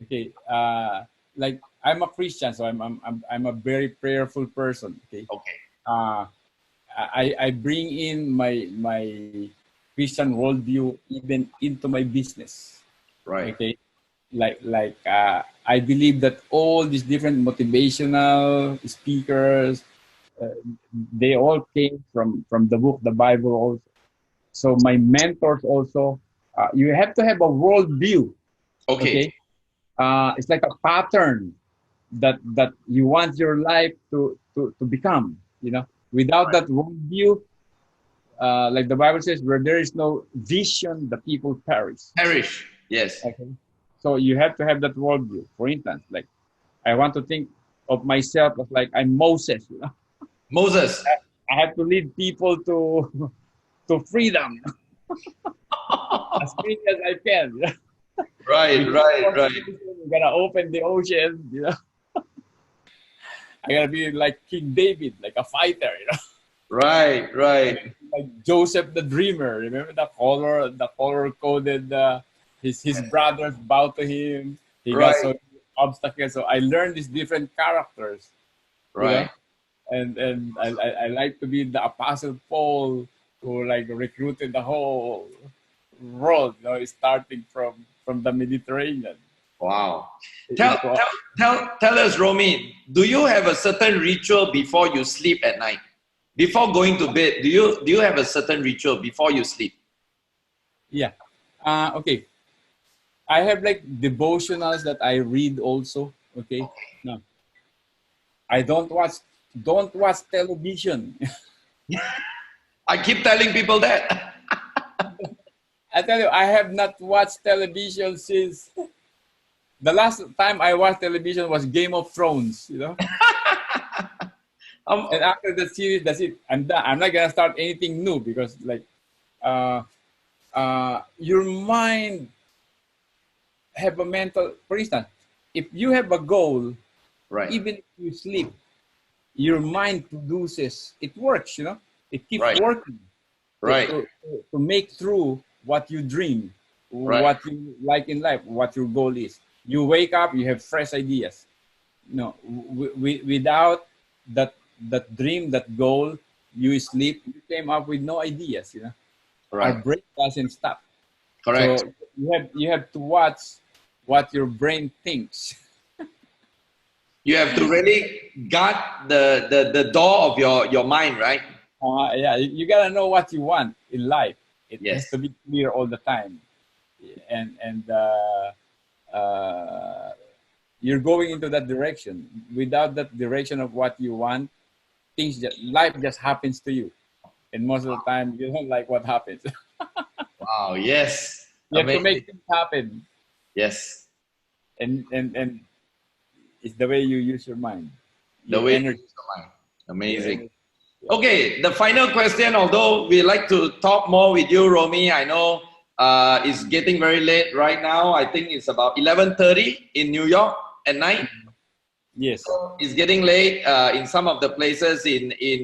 Okay. Like I'm a Christian, so I'm a very prayerful person. Okay. Okay. Uh, I bring in my Christian worldview even into my business. Right. Okay. I believe that all these different motivational speakers, uh, they all came from the book, the Bible also. So my mentors also, you have to have a worldview. Okay. Okay, it's like a pattern that you want your life to become. You know, without Right. that worldview, like the Bible says, where there is no vision, the people perish. Perish. Yes. Okay, so you have to have that worldview. For instance, like I want to think of myself as like I'm Moses. You know, Moses. I have to lead people to to freedom as quick as I can. You know? Right, With right, right, frustration, you gotta open the ocean. You know, I gotta be like King David, like a fighter. You know, right, I right, gotta be like Joseph the Dreamer. Remember the color coded. His brothers bow to him. He got right, so many obstacles. So I learned these different characters. You know, right. and I like to be the Apostle Paul who like recruited the whole world. You know, starting from the Mediterranean. Wow. Tell, Into tell, tell us, Romy, do you have a certain ritual before you sleep at night? Before going to bed, do you have a certain ritual before you sleep? yeah. Okay. I have like devotionals that I read also. Okay. No, I don't watch television. I keep telling people that. I tell you, I have not watched television since the last time I watched television was Game of Thrones. You know, Um, and after the series, that's it. I'm done. I'm not gonna start anything new because like uh, your mind have a mental. For instance, if you have a goal, right. even if you sleep, your mind produces, it works, you know, it keeps Right. working Right. to make through what you dream, Right. what you like in life, what your goal is. You wake up, you have fresh ideas. No, without that dream, that goal, you sleep, you came up with no ideas, you know. Our Right. brain doesn't stop. Correct. So you have to watch what your brain thinks. You have to really guard the door of your mind, right? Yeah, you gotta know what you want in life. It has Yes. to be clear all the time, and you're going into that direction. Without that direction of what you want, life just happens to you, and most of the time you don't like what happens. Wow. Yes. You have to Amazing. make things happen, Yes. and it's the way you use your mind, The your way you energy. use your mind. Your Amazing. energy. Okay, the final question, although we like to talk more with you, Romi, I know it's getting very late right now. I think it's about 11:30 in New York at night. Yes. So it's getting late in some of the places in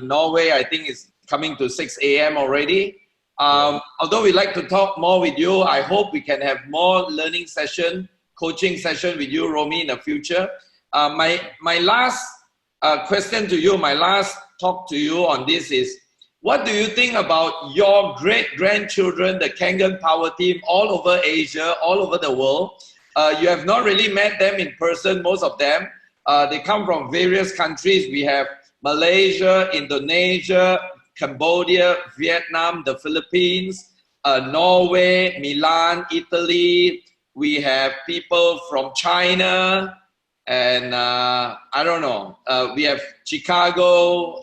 Norway. I think it's coming to 6 a.m. already. Although we like to talk more with you, I hope we can have more learning session, coaching session with you, Romi, in the future. My last question to you, my last talk to you on this is, what do you think about your great-grandchildren, the Kangen power team, all over Asia, all over the world? You have not really met them in person, most of them. They come from various countries. We have Malaysia, Indonesia, Cambodia, Vietnam, the Philippines, Norway, Milan, Italy. We have people from China, and I don't know. We have Chicago,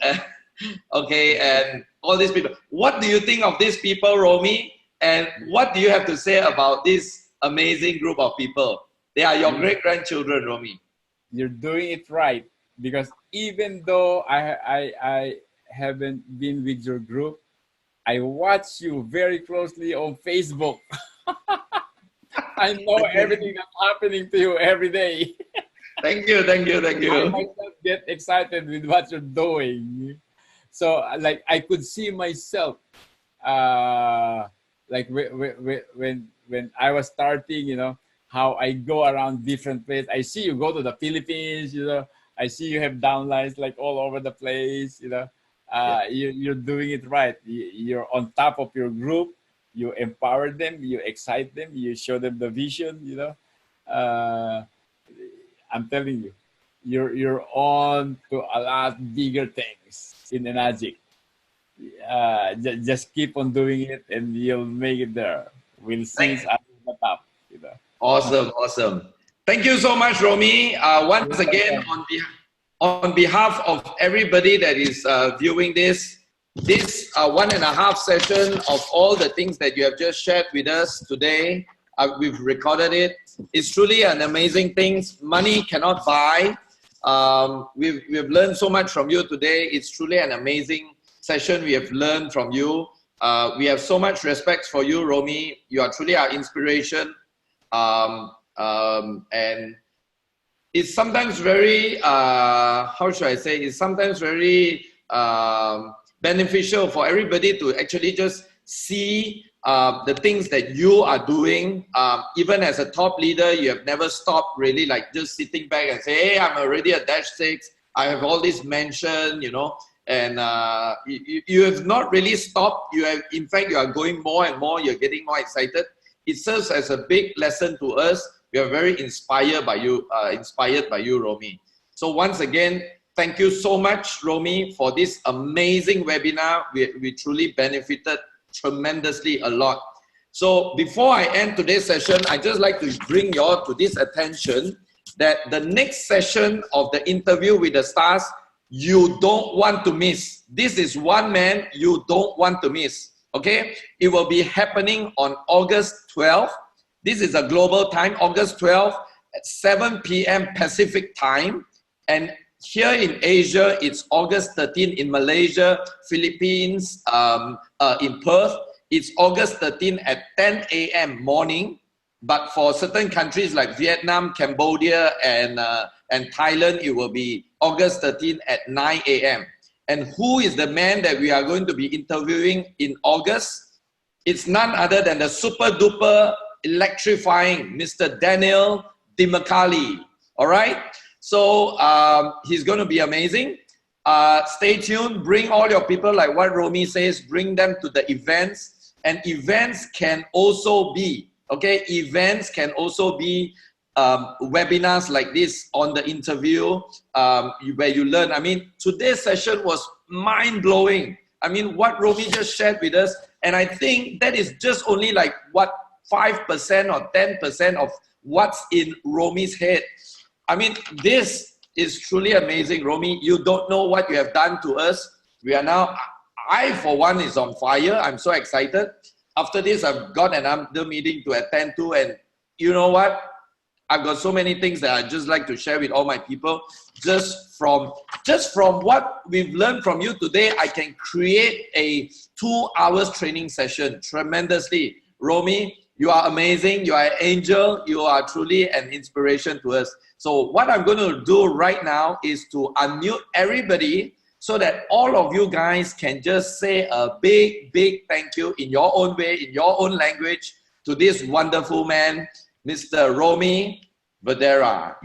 okay, and all these people. What do you think of these people, Romi? And what do you have to say about this amazing group of people? They are your great-grandchildren, Romi. You're doing it right, because even though I haven't been with your group, I watch you very closely on Facebook. I know everything that's happening to you every day. Thank you, thank you, thank I you. myself get excited with what you're doing. So, like, I could see myself, like when I was starting, you know, how I go around different places. I see you go to the Philippines, you know. I see you have downlines like all over the place, you know. You're doing it right. You're on top of your group. You empower them. You excite them. You show them the vision, you know. I'm telling you, you're on to a lot bigger things in Enagic. Just keep on doing it, and you'll make it there. We'll see it at the top. You know. Awesome, awesome. Thank you so much, Romi. Once again, on behalf of everybody that is viewing this 1.5 session of all the things that you have just shared with us today, we've recorded it. It's truly an amazing thing. Money cannot buy. We've learned so much from you today. It's truly an amazing session we have learned from you. We have so much respect for you, Romi. You are truly our inspiration. And it's sometimes very, how should I say, it's sometimes very beneficial for everybody to actually just see the things that you are doing. Even as a top leader, you have never stopped really like just sitting back and say, hey, I'm already a -6. I have all this mentioned, you know, and you have not really stopped. You have, in fact, you are going more and more, you're getting more excited. It serves as a big lesson to us. We are very inspired by you, Romi. So once again, thank you so much, Romi, for this amazing webinar. We truly benefited tremendously a lot. So before I end today's session, I just like to bring you all to this attention that the next session of the interview with the stars, you don't want to miss. This is one man you don't want to miss. Okay, it will be happening on August 12th. This is a global time, August 12th at 7 p.m. Pacific time. And here in Asia, it's August 13th in Malaysia, Philippines, in Perth. It's August 13th at 10 a.m. morning. But for certain countries like Vietnam, Cambodia, and Thailand, it will be August 13 at 9 a.m. And who is the man that we are going to be interviewing in August? It's none other than the super duper electrifying Mr. Daniel Dimacali. All right? So he's going to be amazing. Stay tuned. Bring all your people, like what Romi says, bring them to the events. And events can also be, okay, events can also be webinars like this on the interview where you learn. I mean, today's session was mind-blowing. I mean, what Romi just shared with us, and I think that is just only like, what, 5% or 10% of what's in Romi's head. I mean, this is truly amazing, Romi. You don't know what you have done to us. We are now, I for one is on fire. I'm so excited. After this, I've got another meeting to attend to, and you know what? I've got so many things that I just like to share with all my people. Just from what we've learned from you today, I can create a 2 hours training session tremendously. Romi, you are amazing. You are an angel. You are truly an inspiration to us. So what I'm going to do right now is to unmute everybody so that all of you guys can just say a big, big thank you in your own way, in your own language, to this wonderful man, Mr. Romi Verdera.